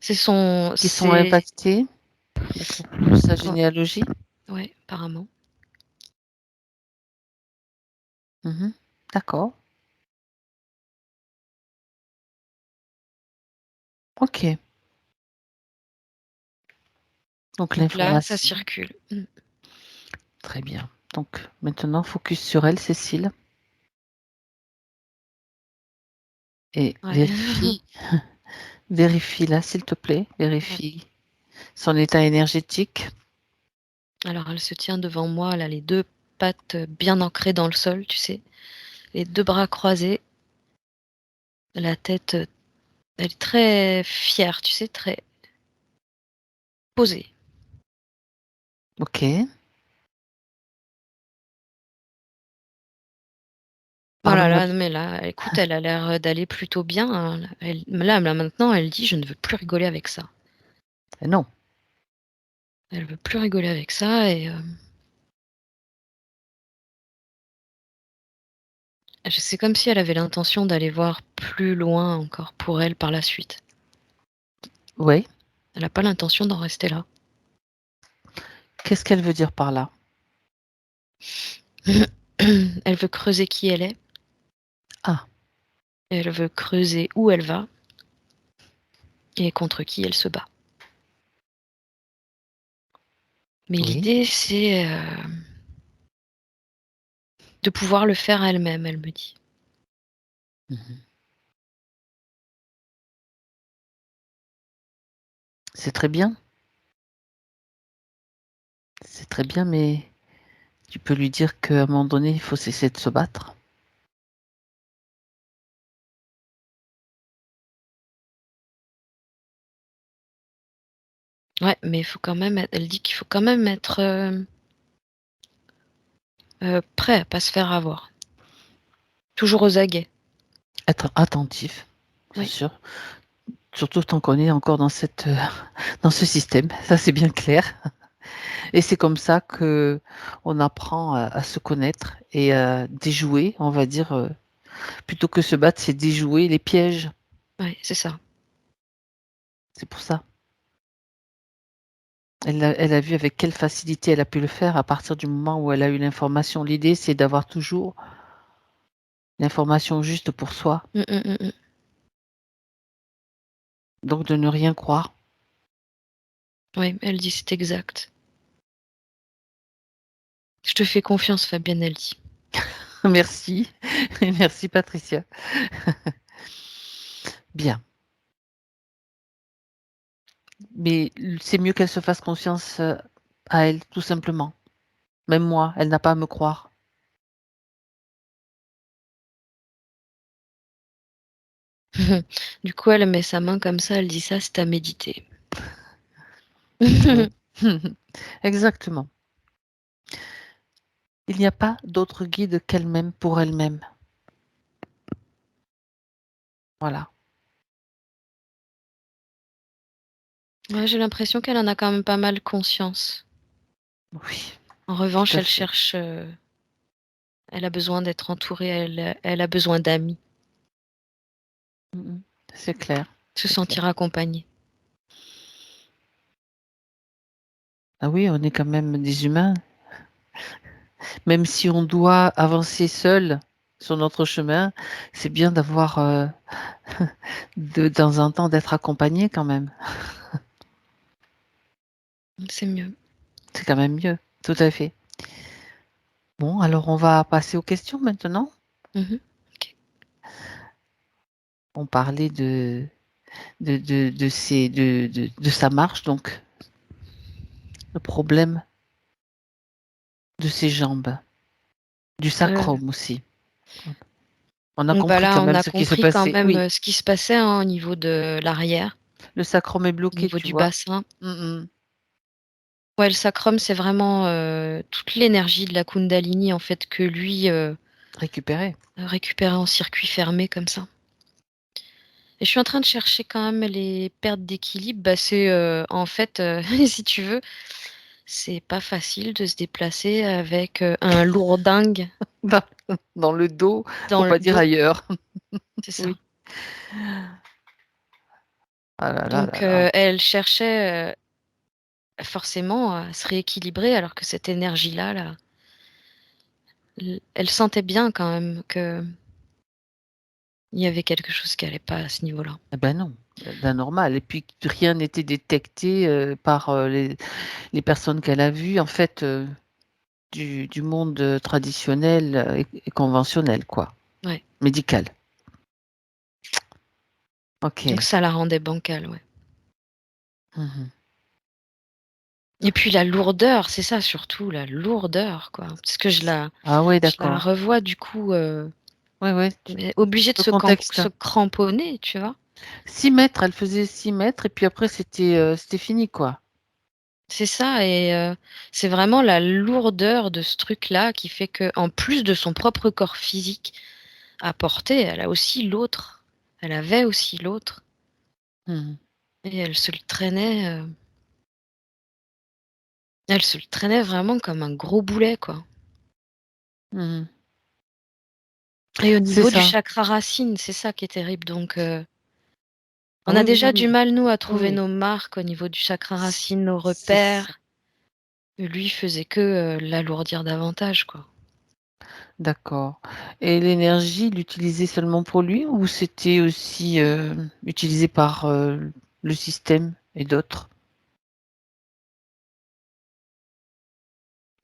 C'est son qui sont c'est impactés de sa ouais, généalogie? ouais, apparemment. Mmh. D'accord. OK. Donc Donc là, ça l'information, circule. très bien. Donc maintenant focus sur elle, Cécile, et Ouais. vérifie-la s'il te plaît, Ouais. vérifie son état énergétique. Alors elle se tient devant moi, elle a les 2 pattes, bien ancrées dans le sol, tu sais, les 2 bras croisés, la tête, elle est très fière, tu sais, très posée. OK. Oh là Parle-moi là, non mais là, écoute, elle a l'air, d'aller plutôt bien, hein, là, maintenant, elle dit: «Je ne veux plus rigoler avec ça». non. Elle veut plus rigoler avec ça et c'est comme si elle avait l'intention d'aller voir plus loin encore pour elle par la suite. Oui. Elle a pas l'intention d'en rester là. Qu'est-ce qu'elle veut dire par là? Elle veut creuser qui elle est, Ah, elle veut creuser où elle va et contre qui elle se bat. Mais oui. l'idée, c'est, de pouvoir le faire elle-même, elle me dit. Mmh. C'est très bien, c'est très bien, mais tu peux lui dire qu'à un moment donné, il faut cesser de se battre. Ouais, mais il faut quand même être elle dit qu'il faut quand même être, prêt à pas se faire avoir. Toujours aux aguets. Être attentif, bien Oui, sûr, surtout tant qu'on est encore dans cette, dans ce système, ça c'est bien clair et c'est comme ça qu'on apprend à se connaître et à déjouer, on va dire, plutôt que se battre, c'est déjouer les pièges. ouais, c'est ça. C'est pour ça. Elle a vu avec quelle facilité elle a pu le faire à partir du moment où elle a eu l'information. L'idée, c'est d'avoir toujours l'information juste pour soi, Mmh, mmh, mmh, mmh. donc de ne rien croire. Oui, elle dit: «C'est exact». «Je te fais confiance Fabienne», elle dit. Merci, merci Patricia. Bien, mais c'est mieux qu'elle se fasse confiance, à elle, tout simplement. Même moi, elle n'a pas à me croire. Du coup, elle met sa main comme ça, elle dit: «Ça, c'est à méditer». Oui. Exactement. Il n'y a pas d'autre guide qu'elle-même pour elle-même. Voilà. Ouais, j'ai l'impression qu'elle en a quand même pas mal conscience. Oui, En tout revanche, à elle fait. cherche, elle a besoin d'être entourée, elle a besoin d'amis, Mmh mh. C'est clair, se c'est clair. sentir accompagnée. Ah oui, on est quand même des humains. Même si on doit avancer seul sur notre chemin, c'est bien d'avoir, de temps en temps d'être accompagné quand même. C'est mieux. C'est quand même mieux, tout à fait. Bon, alors on va passer aux questions maintenant. Mmh mh. OK. On parlait de ses de sa marche donc, le problème de ses jambes, du Heu, sacrum aussi. On a bah, compris là, quand on même a ce qui s'est compris quand passé. même, Oui, ce qui se passait, hein, au niveau de l'arrière, le sacrum est au bloqué, niveau tu du vois? bassin. Mmh mh. Ouais, le sacrum, c'est vraiment, toute l'énergie de la Kundalini, en fait, que lui, Récupéré. récupérait en circuit fermé comme ça. Et je suis en train de chercher quand même les pertes d'équilibre. Bah, c'est, en fait, si tu veux, c'est pas facile de se déplacer avec, un lourdingue Dans dans le dos, dans pour le pas dire dos. ailleurs. C'est ça. Oui. Ah là là là Donc, là. elle cherchait, forcément à se rééquilibrer alors que cette énergie-là, là, elle sentait bien quand même qu'il y avait quelque chose qui allait pas à ce niveau-là. Eh ben non, normal et puis rien n'était détecté, par, les personnes qu'elle a vues en fait, du monde, traditionnel, et conventionnel quoi, Ouais, médical. donc OK. ça la rendait bancale, ouais. Mmh mh. Et puis la lourdeur, c'est ça surtout, la lourdeur, quoi. Parce que Ah ouais, je la d'accord. revois du coup, Ouais, ouais, tu mais obligée de le contexte. se cramponner, tu vois? 6 mètres, elle faisait 6 mètres et puis après c'était fini quoi. C'est ça et c'est vraiment la lourdeur de ce truc-là qui fait qu'en plus de son propre corps physique à porter, elle avait aussi l'autre Mmh mh. et elle se le traînait vraiment comme un gros boulet, quoi. Mmh mh. Et au C'est niveau du ça. chakra racine, c'est ça qui est terrible donc Ah On a oui, oui, déjà du oui. mal, nous, à Oui, trouver oui. nos marques au niveau du chakra racine, nos C'est ça. repères. Lui faisait que, l'alourdir davantage, quoi. D'accord. Et l'énergie, il l'utilisait seulement pour lui ou c'était aussi utilisé par le système et d'autres?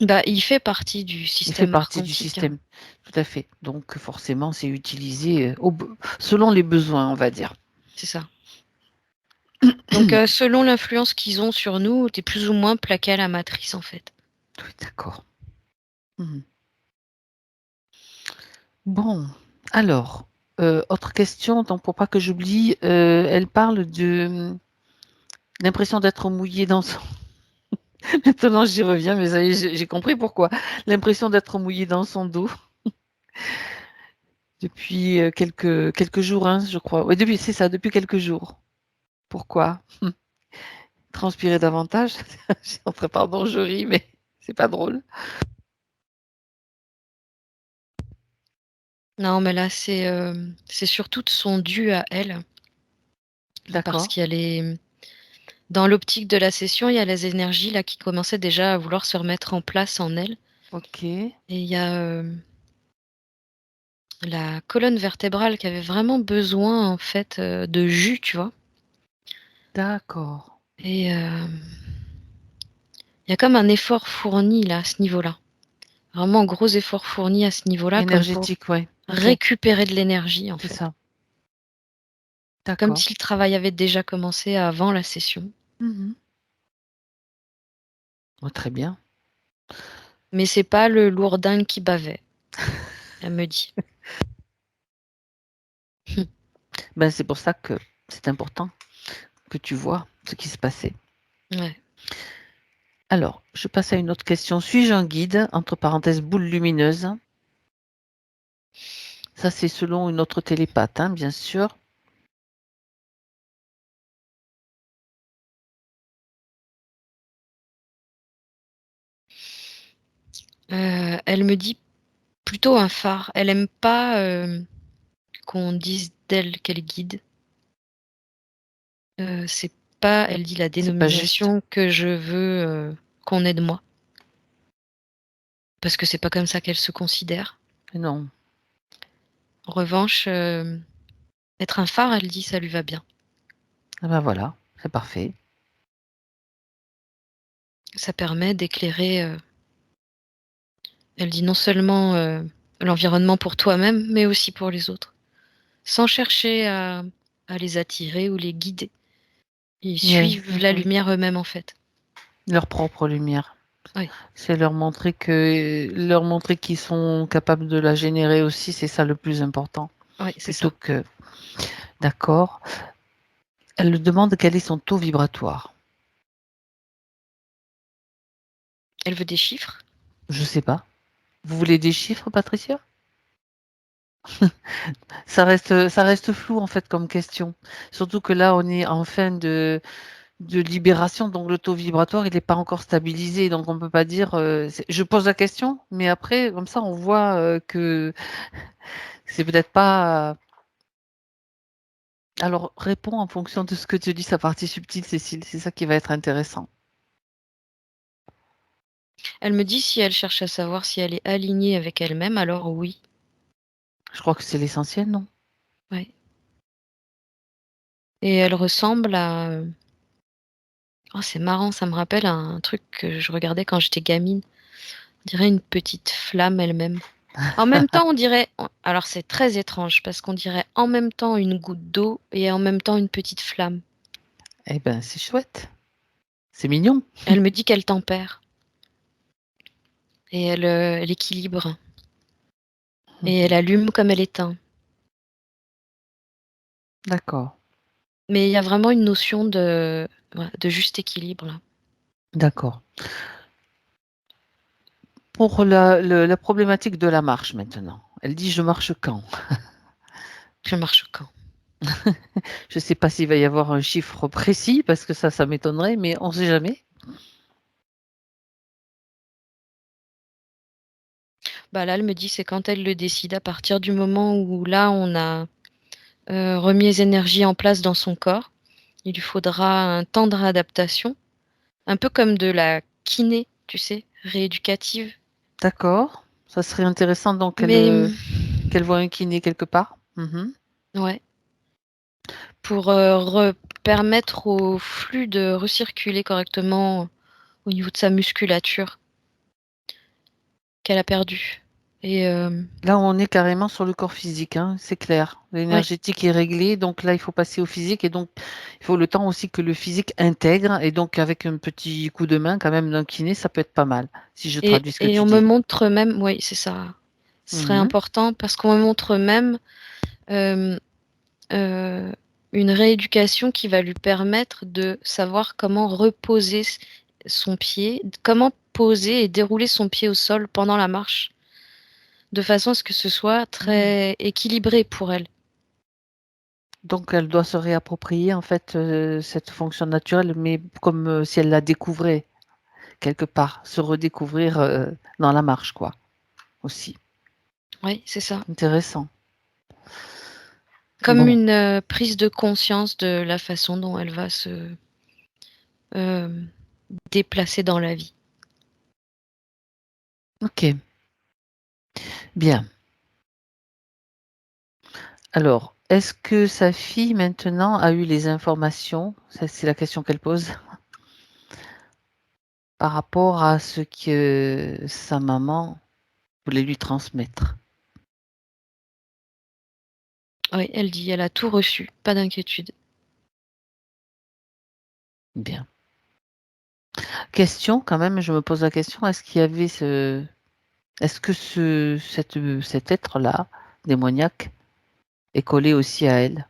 Bah, il fait partie du Il fait système partie du archontique, hein. système, tout à fait. Donc forcément, c'est utilisé selon les besoins, on va dire. C'est ça. Donc, selon l'influence qu'ils ont sur nous, tu es plus ou moins plaqué à la matrice, en fait. Oui, d'accord. Mhm. Bon, alors, autre question, donc pour pas que j'oublie, elle parle de l'impression d'être mouillé dans son... Maintenant, j'y reviens, mais ça y est, j'ai compris pourquoi. L'impression d'être mouillé dans son dos depuis quelques jours, hein, je crois. Oui, c'est ça, depuis quelques jours. Pourquoi? Transpirer davantage? Enfin, pardon, je ris, mais c'est pas drôle. Non, mais là, c'est surtout de son dû à elle, parce D'accord. qu'il y a les dans l'optique de la session, il y a les énergies, là, qui commençaient déjà à vouloir se remettre en place en elle Ok. et il y a, la colonne vertébrale qui avait vraiment besoin, en fait, de jus, tu vois? D'accord. Et il y a comme un effort fourni, là, à ce niveau-là. Vraiment un gros effort fourni à ce niveau-là, comme pour Énergétique, ouais. Ok. récupérer de l'énergie, en C'est fait. ça. Comme D'accord. si le travail avait déjà commencé avant la session. Mhm. Oh, très bien. Mais c'est pas le lourdingue qui bavait, elle me dit. Ben, c'est pour ça que c'est important que tu vois ce qui se passait. Ouais. Alors, je passe à une autre question. Suis-je un guide, entre parenthèses, boule lumineuse? Ça, c'est selon une autre télépathe, hein, bien sûr. Elle me dit plutôt un phare. Elle aime pas, qu'on dise d'elle qu'elle guide. C'est pas, elle dit, la C'est pas juste. dénomination que je veux, qu'on ait de moi. Parce que c'est pas comme ça qu'elle se considère. Non. En revanche, être un phare, elle dit, ça lui va bien. Ah ben voilà, c'est parfait. Ça permet d'éclairer, elle dit non seulement, l'environnement pour toi-même, mais aussi pour les autres. Sans chercher à les attirer ou les guider. Ils Ouais. suivent la Mhm. lumière eux-mêmes, en fait. Leur propre lumière. Oui, C'est leur montrer qu'ils sont capables de la générer aussi, c'est ça le plus important. oui, c'est Plutôt ça. que, d'accord. Elle demande quel est son taux vibratoire. Elle veut des chiffres. Je sais pas. Vous voulez des chiffres, Patricia? Ça reste flou en fait comme question. Surtout que là, on est en fin de libération, donc le taux vibratoire, il n'est pas encore stabilisé. Donc on ne peut pas dire. Je pose la question, mais après, comme ça, on voit que c'est peut-être pas. Alors, réponds en fonction de ce que te dit sa partie subtile, Cécile. C'est ça qui va être intéressant. Elle me dit si elle cherche à savoir si elle est alignée avec elle-même, alors oui. Je crois que c'est l'essentiel, non? Ouais. Et elle ressemble à, oh, c'est marrant, ça me rappelle un truc que je regardais quand j'étais gamine. On dirait une petite flamme elle-même. En même temps, on dirait, alors c'est très étrange parce qu'on dirait en même temps une goutte d'eau et en même temps une petite flamme. Eh ben, c'est chouette. C'est mignon. Elle me dit qu'elle tempère et elle équilibre et elle Mhm. allume comme elle éteint. D'accord. Mais il y a vraiment une notion de, ouais, de juste équilibre là. D'accord. Pour la problématique de la marche maintenant. Elle dit je marche quand? Je marche quand? Je ne sais pas s'il va y avoir un chiffre précis parce que ça m'étonnerait, mais on ne sait jamais. Bah là, elle me dit c'est quand elle le décide, à partir du moment où là on a remis les énergies en place dans son corps. Il lui faudra un temps de réadaptation, un peu comme de la kiné, tu sais, rééducative. D'accord. Ça serait intéressant donc Mais qu'elle voie un kiné quelque part. Mmh. ouais, pour, permettre au flux de recirculer correctement au niveau de sa musculature qu'elle a perdue et Là, on est carrément sur le corps physique, hein, c'est clair. ouais L'énergétique est réglée, donc là, il faut passer au physique et donc il faut le temps aussi que le physique intègre et donc avec un petit coup de main quand même d'un kiné, ça peut être pas mal, si je traduis ce que et tu on me dis. montre même oui, c'est ça. Ce serait Mmh. important parce qu'on me montre même, hem, heu, une rééducation qui va lui permettre de savoir comment reposer son pied, comment poser et dérouler son pied au sol pendant la marche, de façon à ce que ce soit Mmh. très équilibré pour elle. Donc elle doit se réapproprier en fait, cette fonction naturelle, mais comme, si elle la découvrait quelque part, se redécouvrir, dans la marche quoi, aussi. Oui, c'est ça. Intéressant. Comme Bon, une, prise de conscience de la façon dont elle va se, hem, déplacer dans la vie. OK, bien. Alors, est-ce que sa fille maintenant a eu les informations, ça c'est la question qu'elle pose, par rapport à ce que sa maman voulait lui transmettre? Oui, elle dit: «Elle a tout reçu, pas d'inquiétude». Bien. Question quand même, je me pose la question, est-ce que cet être-là, démoniaque, est collé aussi à elle?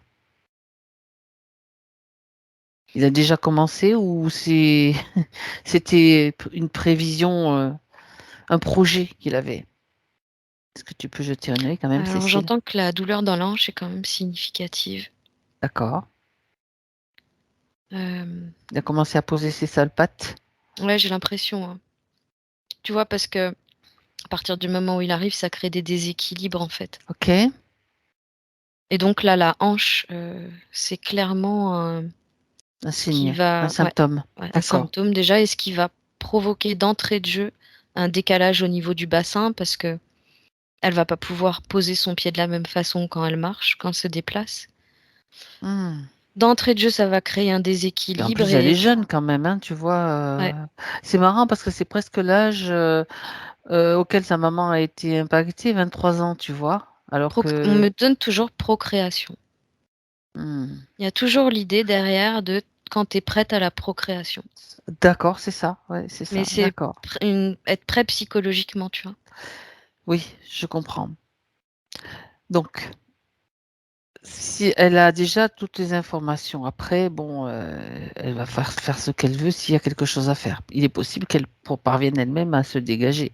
Il a déjà commencé ou c'était une prévision, un projet qu'il avait? Est-ce que tu peux jeter un œil quand même, Alors Cécile? j'entends que la douleur dans la hanche est quand même significative. D'accord. Hem, Il a commencé à poser ses sales pattes? ouais, j'ai l'impression, hein. Tu vois? Parce qu'à partir du moment où il arrive, ça crée des déséquilibres, en fait OK. et donc là, la hanche, c'est clairement Un ce qui signe, un va symptôme. ouais, un D'accord. symptôme déjà et ce qui va provoquer d'entrée de jeu un décalage au niveau du bassin parce qu'elle va pas pouvoir poser son pied de la même façon quand elle marche, quand elle se déplace. Mmh. D'entrée de jeu, ça va créer un Et en déséquilibre plus, elle est et jeune quand même, hein, tu vois? ouais. C'est marrant parce que c'est presque l'âge, auquel sa maman a été impactée, 23 ans, tu vois? Alors On que me donne toujours procréation. mmh, Il y a toujours l'idée derrière de quand tu es prête à la procréation. d'accord, c'est ça, ouais, c'est Mais ça, c'est d'accord. être prêt psychologiquement, tu vois? Oui, je comprends. Donc, si elle a déjà toutes les informations, après bon, elle va faire ce qu'elle veut s'il y a quelque chose à faire. Il est possible qu'elle parvienne elle-même à se dégager.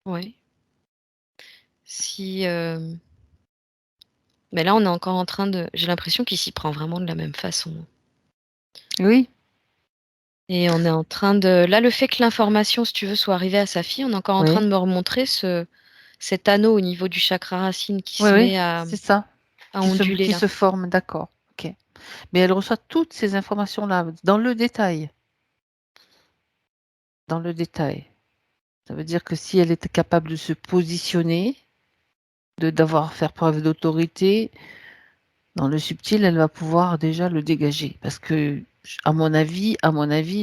Ouais. Si, mais là, on est encore en train de j'ai l'impression qu'il s'y prend vraiment de la même façon Oui, et on est en train de là, le fait que l'information, si tu veux, soit arrivée à sa fille, on est encore en train oui, de me remontrer cet anneau au niveau du chakra racine qui oui, se oui, met c'est ça, à onduler qui là. se forme, d'accord, OK. Mais elle reçoit toutes ces informations-là, dans le détail, dans le détail. Ça veut dire que si elle était capable de se positionner, faire preuve d'autorité, dans le subtil, elle va pouvoir déjà le dégager. Parce que, à mon avis,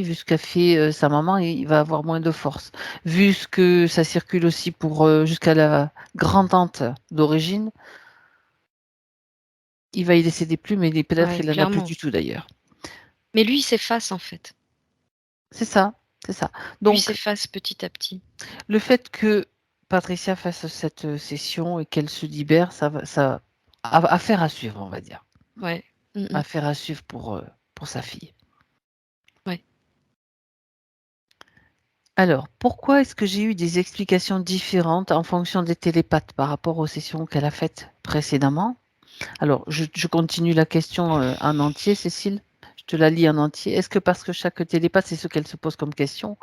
vu ce qu'a fait, sa maman, il va avoir moins de force. Vu ce que ça circule aussi pour, jusqu'à la grand-tante d'origine, il va y laisser des plumes et peut-être Ouais, il en a plus clairement. du tout d'ailleurs. Mais lui, il s'efface en fait. C'est ça, c'est ça. Lui, il Donc s'efface petit à petit. le fait que Patricia fasse cette, session et qu'elle se libère, ça affaire à suivre, on va dire. Ouais. Mmh mh. Affaire à suivre pour sa fille. Ouais. Alors, pourquoi est-ce que j'ai eu des explications différentes en fonction des télépathes par rapport aux sessions qu'elle a faites précédemment? Alors, je continue la question, en entier, Cécile. Je te la lis en entier. Est-ce que parce que chaque télépathe, c'est ce qu'elle se pose comme question,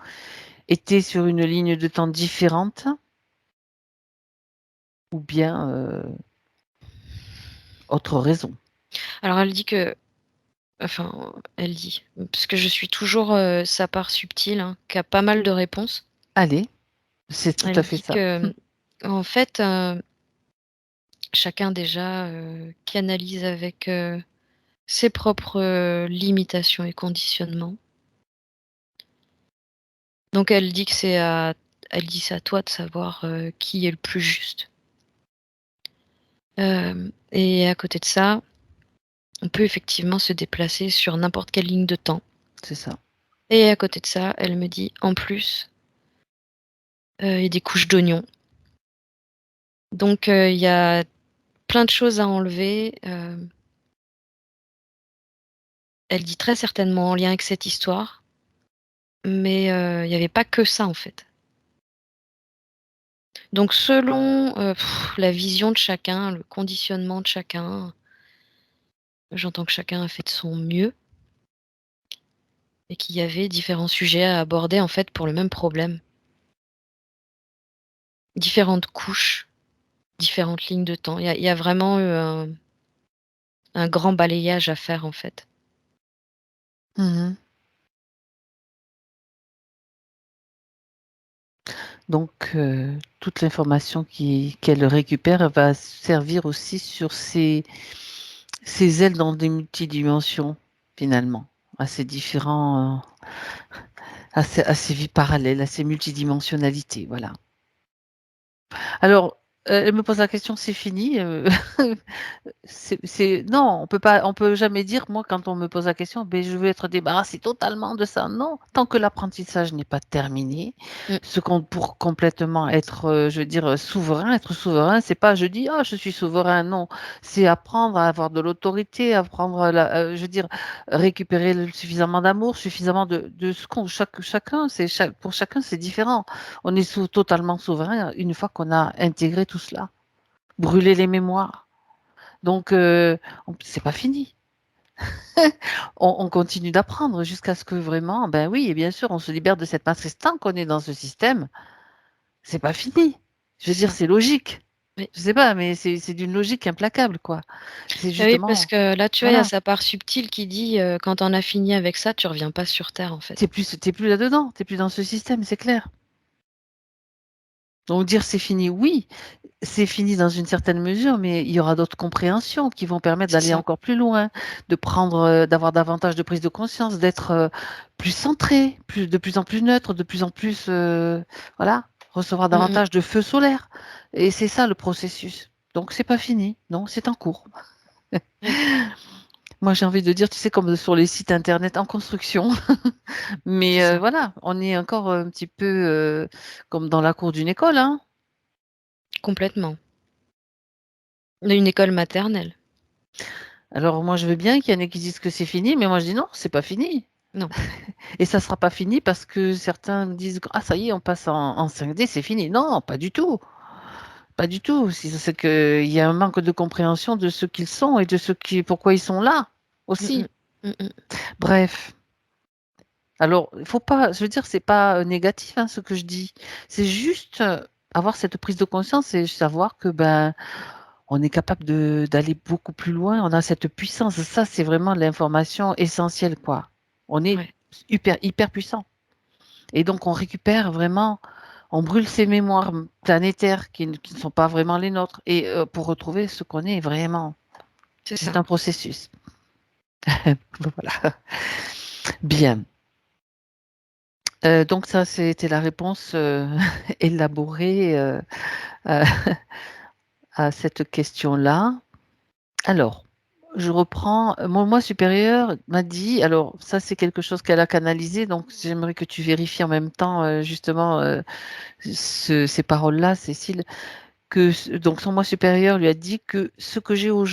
était sur une ligne de temps différente ou bien, autre raison? Alors elle dit que enfin, elle dit, parce que je suis toujours, sa part subtile, hein, qui a pas mal de réponses. Allez, c'est tout à Elle fait dit ça. que, en fait, chacun déjà, canalise avec, ses propres, limitations et conditionnements. Donc elle dit: «C'est à toi de savoir, qui est le plus juste». Et à côté de ça, on peut effectivement se déplacer sur n'importe quelle ligne de temps. C'est ça. Et à côté de ça, elle me dit: «En plus, il y a des couches d'oignons». Donc il y a plein de choses à enlever, elle dit très certainement en lien avec cette histoire, mais il y avait pas que ça, en fait. Donc selon, la vision de chacun, le conditionnement de chacun, j'entends que chacun a fait de son mieux et qu'il y avait différents sujets à aborder, en fait, pour le même problème. Différentes couches, différentes lignes de temps. Il y a vraiment eu un grand balayage à faire, en fait. Mmh. Donc toute l'information qu'elle récupère va servir aussi sur ses ailes dans des multidimensions, finalement, à ces différents, à ces vies parallèles, à ces multidimensionnalités, voilà. Alors, elle me pose la question: «C'est fini?» C'est non, on peut jamais dire, moi, quand on me pose la question: «Beh, je veux être débarrassé totalement de ça». Non, tant que l'apprentissage n'est pas terminé, Mmh, ce qu'on pour complètement être, je veux dire, souverain, être souverain, c'est pas je dis: «Ah, je suis souverain», non. C'est apprendre à avoir de l'autorité, apprendre à la je veux dire, récupérer suffisamment d'amour, suffisamment de ce qu'on chacun, pour chacun, c'est différent. On est totalement souverain une fois qu'on a intégré tout cela. Brûler les mémoires. Donc on c'est pas fini. On continue d'apprendre jusqu'à ce que vraiment, ben oui et bien sûr, on se libère de cette matrice. Tant qu'on est dans ce système, c'est pas fini. Je veux c'est dire, ça. c'est logique. Oui. Je sais pas, mais c'est d'une logique implacable, quoi. C'est Bah oui, parce justement que là, tu vois, il y a voilà, sa part subtile qui dit, «Quand on a fini avec ça, tu reviens pas sur terre, en fait». tu plus là-dedans, tu plus dans ce système, c'est clair. Donc dire: «C'est fini», oui, c'est fini dans une certaine mesure, mais il y aura d'autres compréhensions qui vont permettre C'est d'aller ça. encore plus loin, de prendre, d'avoir davantage de prise de conscience, d'être, plus centré, de plus en plus neutre, de plus en plus, voilà, recevoir Mmh mh. davantage de feu solaire et c'est ça le processus. Donc c'est pas fini, non, c'est en cours. Oui, Moi, j'ai envie de dire, tu sais, comme sur les sites internet en construction, mais c'est ça. voilà, on est encore un petit peu, comme dans la cour d'une école, hein. Complètement. Une école maternelle. Alors moi, je veux bien qu'il y en ait qui disent que c'est fini, mais moi je dis: «Non, c'est pas fini». Non. Et ça sera pas fini parce que certains disent: «Ah ça y est, on passe en 5D, c'est fini». Non, pas du tout, pas du tout. C'est qu'il y a un manque de compréhension de ce qu'ils sont et de ce qui pourquoi ils sont là, Mmh aussi. mh. Mmh mh. Bref, alors il faut pas je veux dire, c'est pas, négatif, hein, ce que je dis. C'est juste, avoir cette prise de conscience et savoir que, ben, on est capable d'aller beaucoup plus loin. On a cette puissance. Ça, c'est vraiment l'information essentielle, quoi. On est Ouais. hyper puissant. Et donc on récupère vraiment on brûle ces mémoires planétaires qui ne sont pas vraiment les nôtres et pour retrouver ce qu'on est vraiment. C'est C'est ça. un processus. Voilà. Bien. Donc ça, c'était la réponse, élaborée, à à cette question-là. Alors, je reprends, mon moi supérieur m'a dit alors ça, c'est quelque chose qu'elle a canalisé, donc j'aimerais que tu vérifies en même temps, justement, ces paroles-là, Cécile. Que ce donc son moi supérieur lui a dit que ce que j'ai aux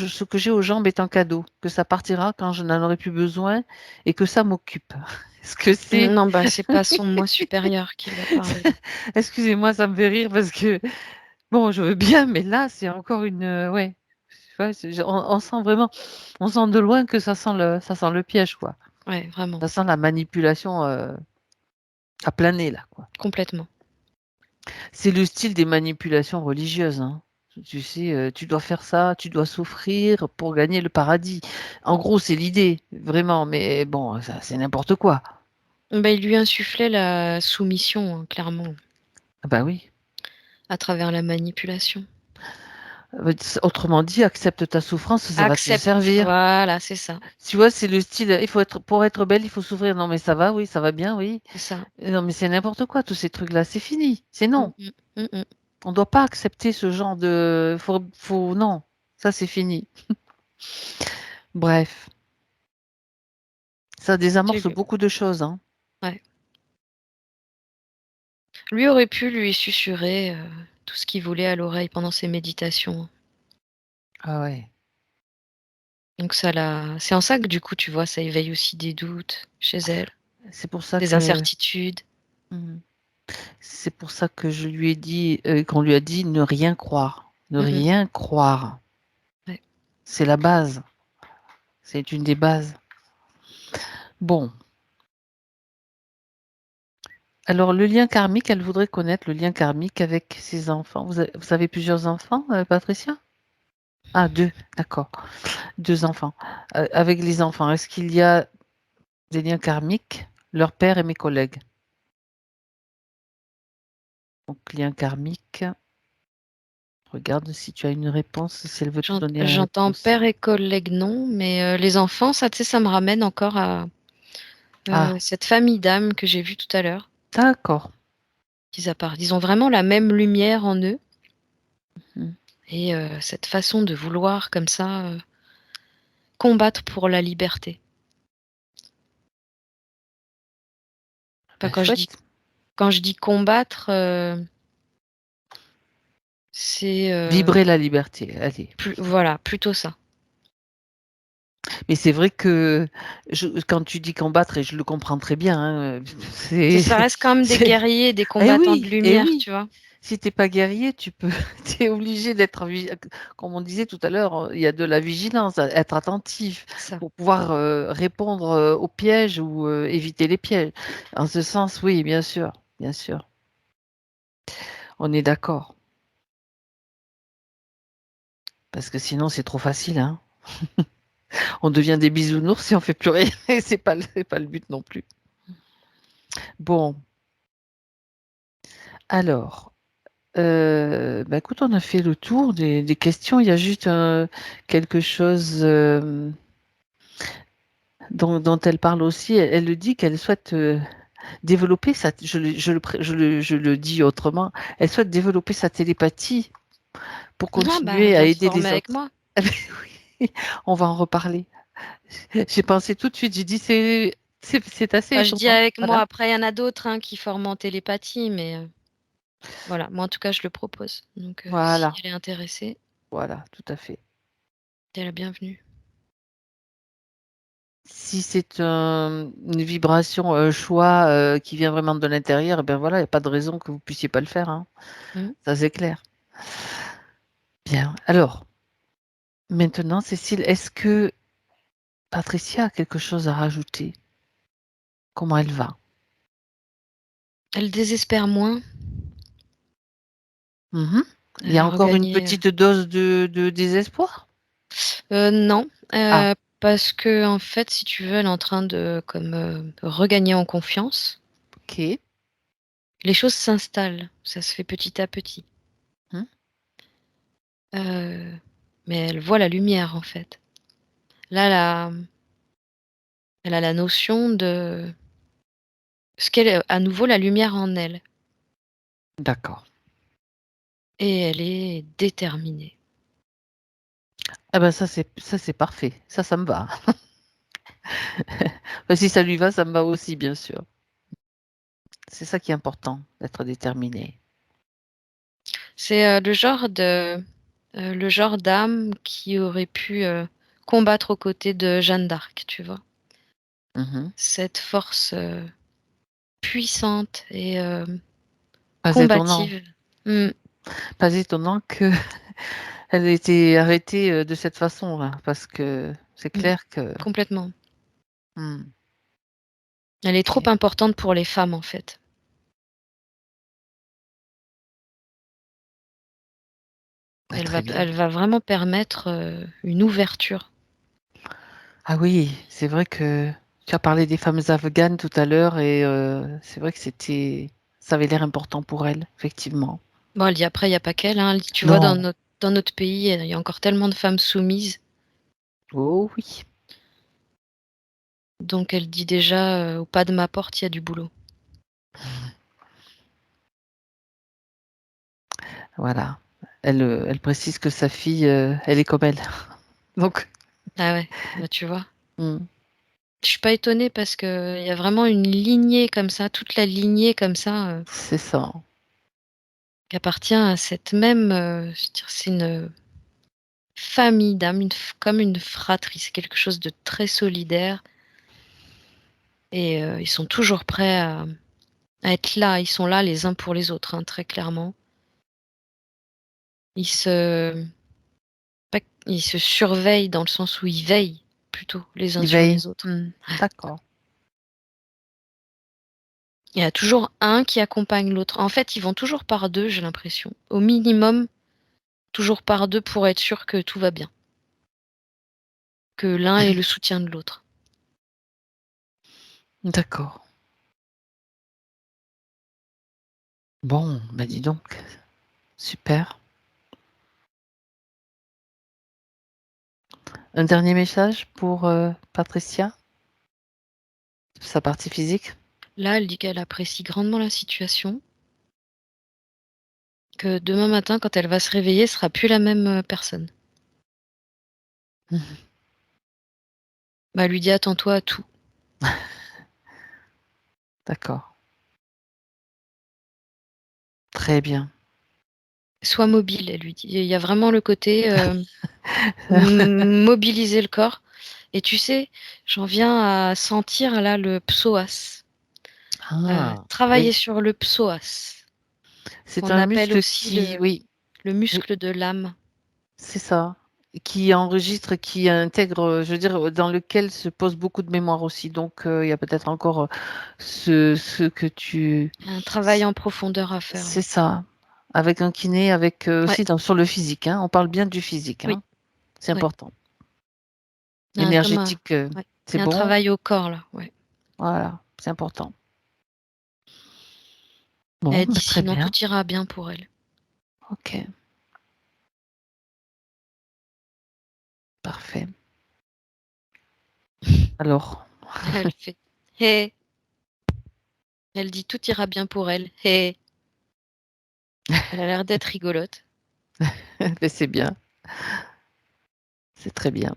jambes est un cadeau, que ça partira quand je n'en aurai plus besoin et que ça m'occupe. Est-ce que c'est Non, bah, c'est pas son moi supérieur qui lui a parlé là. excusez-moi, ça me fait rire parce que bon, je veux bien, mais là, c'est encore une, ouais, tu vois, on sent vraiment on sent de loin que ça sent le piège, quoi. Ouais, vraiment, Ça sent la manipulation, à plein nez, là, quoi. complètement. C'est le style des manipulations religieuses, hein. Tu sais, tu dois faire ça, tu dois souffrir pour gagner le paradis. En gros, c'est l'idée, vraiment, mais bon, ça, c'est n'importe quoi. Bah, il lui insufflait la soumission, hein, clairement, Ah bah oui. à travers la manipulation. Autrement dit, accepte ta souffrance, ça va te Accepte, servir. voilà, c'est ça, Tu vois, c'est le style, il faut être, pour être belle, il faut souffrir. Non, mais ça va, oui, ça va bien, oui. c'est ça. Non, mais c'est n'importe quoi, tous ces trucs-là, c'est fini. C'est Mmh non. mh. Mmh mh. On ne doit pas accepter ce genre de... non, ça c'est fini. Bref, ça C'est désamorce le beaucoup de choses, hein. Ouais. Lui aurait pu lui susurrer, tout ce qu'il voulait à l'oreille pendant ses méditations. Ah ouais. Donc c'est en ça que du coup, tu vois, ça éveille aussi des doutes chez elle, C'est pour ça des que... incertitudes. Mhm. C'est pour ça que je lui ai dit, qu'on lui a dit ne rien croire. Ne Mmh mh. rien croire. Ouais. C'est la base. C'est une des bases. Bon. Alors, le lien karmique, elle voudrait connaître le lien karmique avec ses enfants. Vous avez plusieurs enfants, Patricia? Ah, deux, d'accord. Deux enfants. Avec les enfants, est-ce qu'il y a des liens karmiques? Leur père et mes collègues. Donc, lien karmique. Regarde si tu as une réponse, si elle veut te donner une J'entends réponse. père et collègue, non, mais les enfants, ça, tu sais, ça me ramène encore à, Ah, cette famille d'âmes que j'ai vue tout à l'heure. d'accord. Ils ont vraiment la même lumière en eux Hmm. et cette façon de vouloir comme ça, combattre pour la liberté. Enfin, Ben, chouette. quand je dis combattre, c'est, Vibrer la liberté, allez. voilà, plutôt ça. Mais c'est vrai que quand tu dis combattre, et je le comprends très bien, hein, c'est, Ça reste quand même des c'est, guerriers, des combattants de eh lumière, oui. tu vois? Si t'es pas guerrier, tu es obligé d'être, comme on disait tout à l'heure, il y a de la vigilance, être attentif C'est ça. pour pouvoir répondre aux pièges ou éviter les pièges. En ce sens, oui, bien sûr, on est d'accord. Parce que sinon, c'est trop facile, hein. On devient des bisounours si on fait plus rien. Et c'est pas le but non plus. Bon, alors, bah écoute, on a fait le tour des questions. Il y a juste quelque chose dont elle parle aussi. Elle le dit qu'elle souhaite développer je le dis autrement. Elle souhaite développer sa télépathie pour Ah bah, continuer à viens te aider former les avec autres. moi. Ah ben oui, on va en reparler. J'ai pensé tout de suite, j'ai dit c'est assez Bah, je dis étonnant. avec moi, Voilà. après il y en a d'autres, hein, qui forment en télépathie, mais voilà, moi en tout cas je le propose. Donc si Voilà. elle est intéressée, Voilà, tout à fait. tu es la bienvenue. Si c'est une vibration, un choix qui vient vraiment de l'intérieur, eh ben voilà, il n'y a pas de raison que vous puissiez pas le faire, hein. Mmh. Ça, c'est clair. Bien. Alors, maintenant, Cécile, est-ce que Patricia a quelque chose à rajouter? Comment elle va? Elle désespère moins, Mhm. Il y elle a a encore une regagné, petite dose de désespoir? non, Ah, parce que en fait, si tu veux, elle est en train de comme, regagner en confiance. ok. Les choses s'installent, ça se fait petit à petit. Hmm. Heu, mais elle voit la lumière, en fait. Là, elle a la notion de ce qu'elle est à nouveau la lumière en elle D'accord. et elle est déterminée. Ah ben ça c'est parfait. Ça me va. Ben, si ça lui va, ça me va aussi, bien sûr. C'est ça qui est important, d'être déterminé. C'est, le genre d'âme qui aurait pu, combattre aux côtés de Jeanne d'Arc, tu vois? Mhm. Cette force, puissante et Pas étonnant. combative. Mmh, Pas étonnant que elle ait été arrêtée de cette façon-là, parce que c'est mmh, clair que. complètement. Hmm, Elle est trop ok. importante pour les femmes, en fait. Bah, Elle très va bien. elle va vraiment permettre, une ouverture. Ah oui, c'est vrai que tu as parlé des femmes afghanes tout à l'heure et c'est vrai que ça avait l'air important pour elles, effectivement. Bon, elle dit après il y a pas qu'elle, hein, elle dit: «Tu vois Non. dans notre pays, il y a encore tellement de femmes soumises». Oh oui, Donc elle dit déjà, «Au pas de ma porte, il y a du boulot». voilà. Elle précise que sa fille, elle est comme elle. Donc Ah ouais, bah, tu vois? mmh, Je suis pas étonnée parce qu'il y a vraiment une lignée comme ça, toute la lignée comme ça, c'est ça. qui appartient à cette même, je veux dire, c'est une famille d'âmes, comme une fratrie. C'est quelque chose de très solidaire et ils sont toujours prêts à être là. Ils sont là les uns pour les autres, hein, très clairement. Ils se pas ils se surveillent dans le sens où ils veillent plutôt les uns Il sur veille. les autres. Mmh, d'accord. Il y a toujours un qui accompagne l'autre. En fait, ils vont toujours par 2, j'ai l'impression. Au minimum, toujours par 2 pour être sûr que tout va bien, que l'un ait le soutien de l'autre. D'accord. Bon, bah, dis donc, super. Un dernier message pour, Patricia? Sa partie physique? Là, elle dit qu'elle apprécie grandement la situation, que demain matin, quand elle va se réveiller, ce sera plus la même, personne. Mmh. Bah, elle lui dit: «Attends-toi à tout. D'accord. Très bien. Sois mobile», elle lui dit. Il y a vraiment le côté, mobiliser le corps et tu sais, j'en viens à sentir là le psoas, Ah! travailler Oui, sur le psoas, c'est qu'on un appelle muscle aussi qui oui, le oui, muscle de l'âme. c'est ça, qui enregistre, qui intègre, je veux dire, dans lequel se pose beaucoup de mémoire aussi. Donc, il y a peut-être encore, ce que tu Un travail en profondeur à faire, c'est ouais. ça, avec un kiné, avec, Ouais, aussi dans sur le physique, hein. On parle bien du physique, oui, hein. C'est ouais. important. Il y a un comme un Énergétique, ouais, c'est il y a un bon, travail au corps là, ouais. voilà, c'est important. Bon, Elle bah, dit très sinon tout bien. ira bien pour elle. OK, parfait. Alors Elle fait: «Hé!» Elle dit: «Tout ira bien pour elle. Hé!» Elle a l'air d'être rigolote. beh, c'est bien, c'est très bien.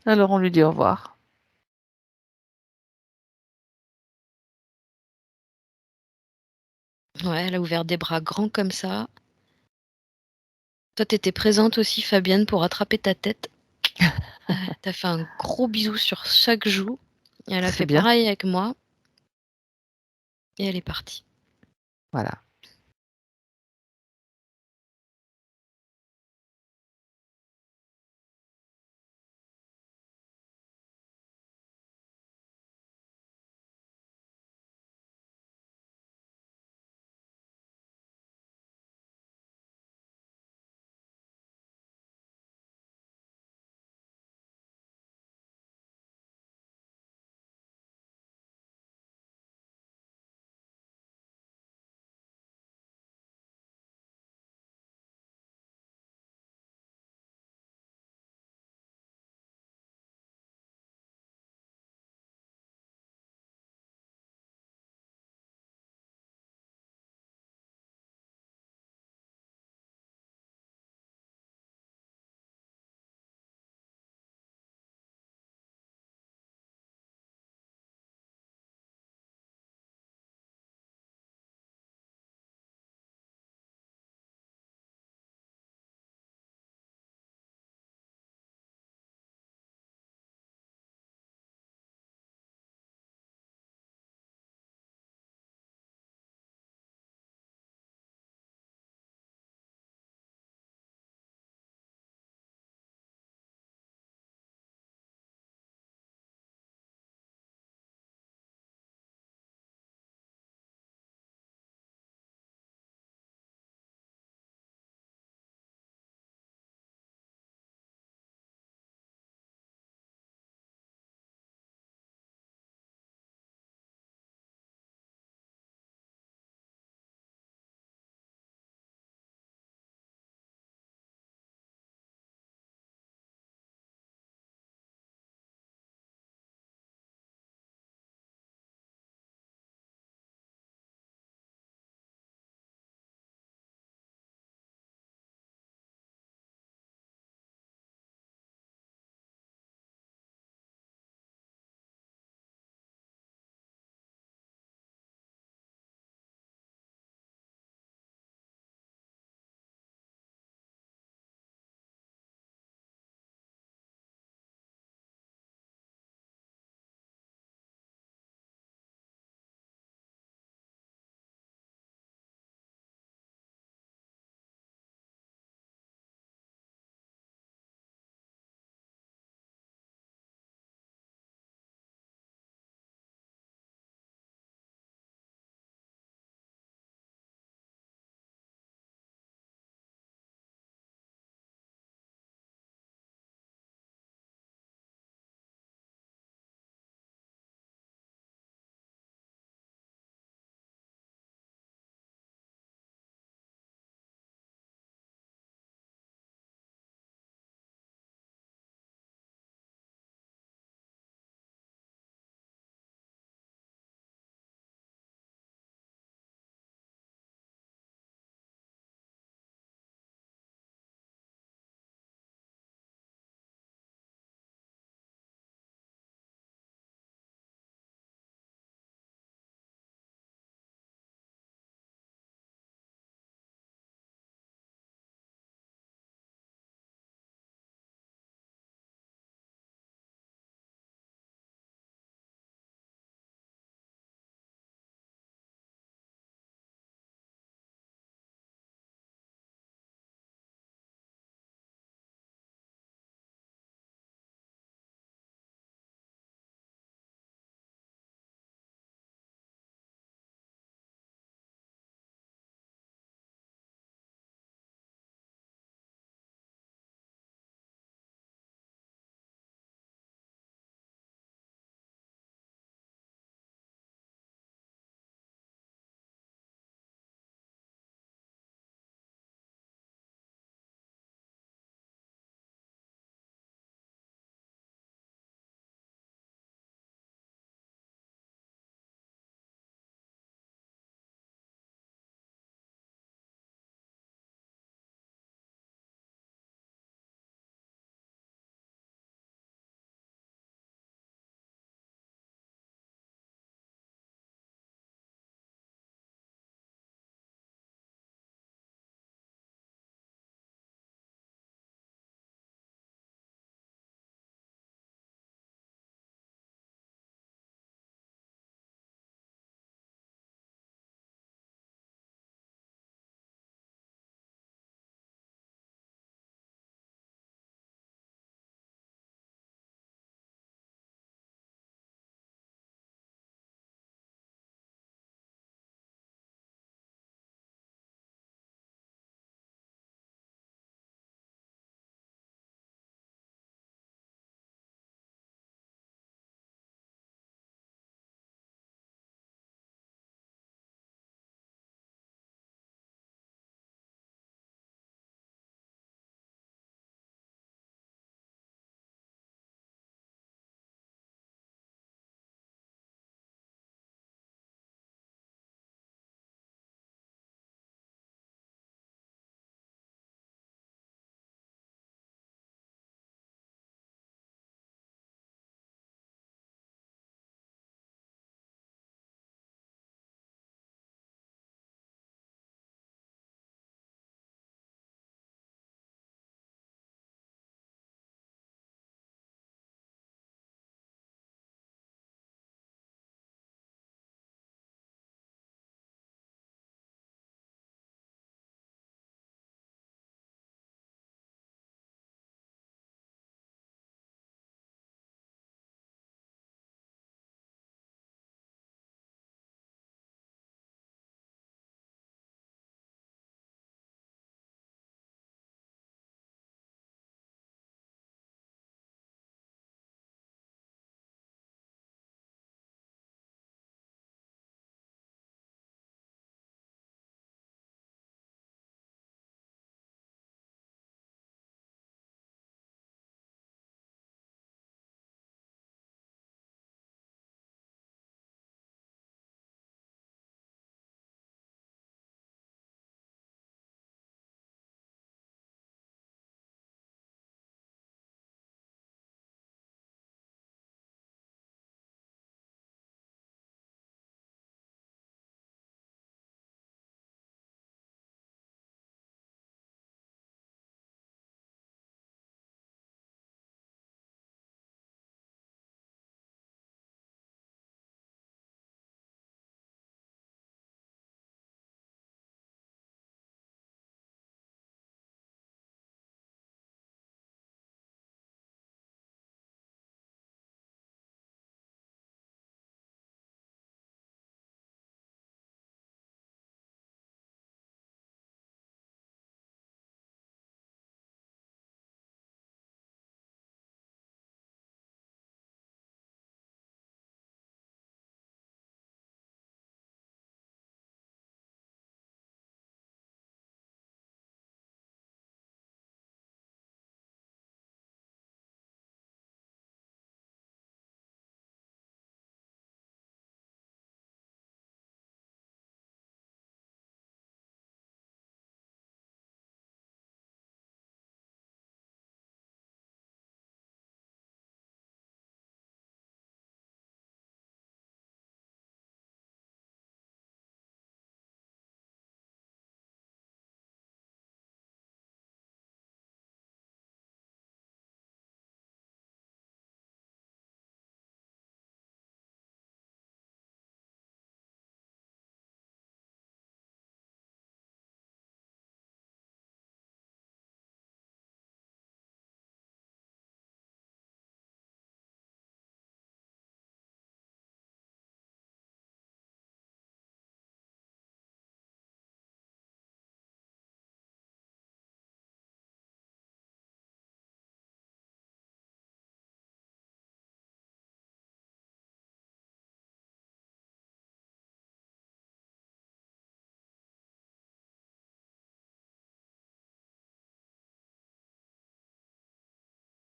Alors on lui dit au revoir. Ouais, elle a ouvert des bras grands comme ça. Toi, tu étais présente aussi Fabienne pour attraper ta tête. Tu as fait un gros bisou sur chaque joue et elle a Très fait bien, pareil avec moi et elle est partie. voilà.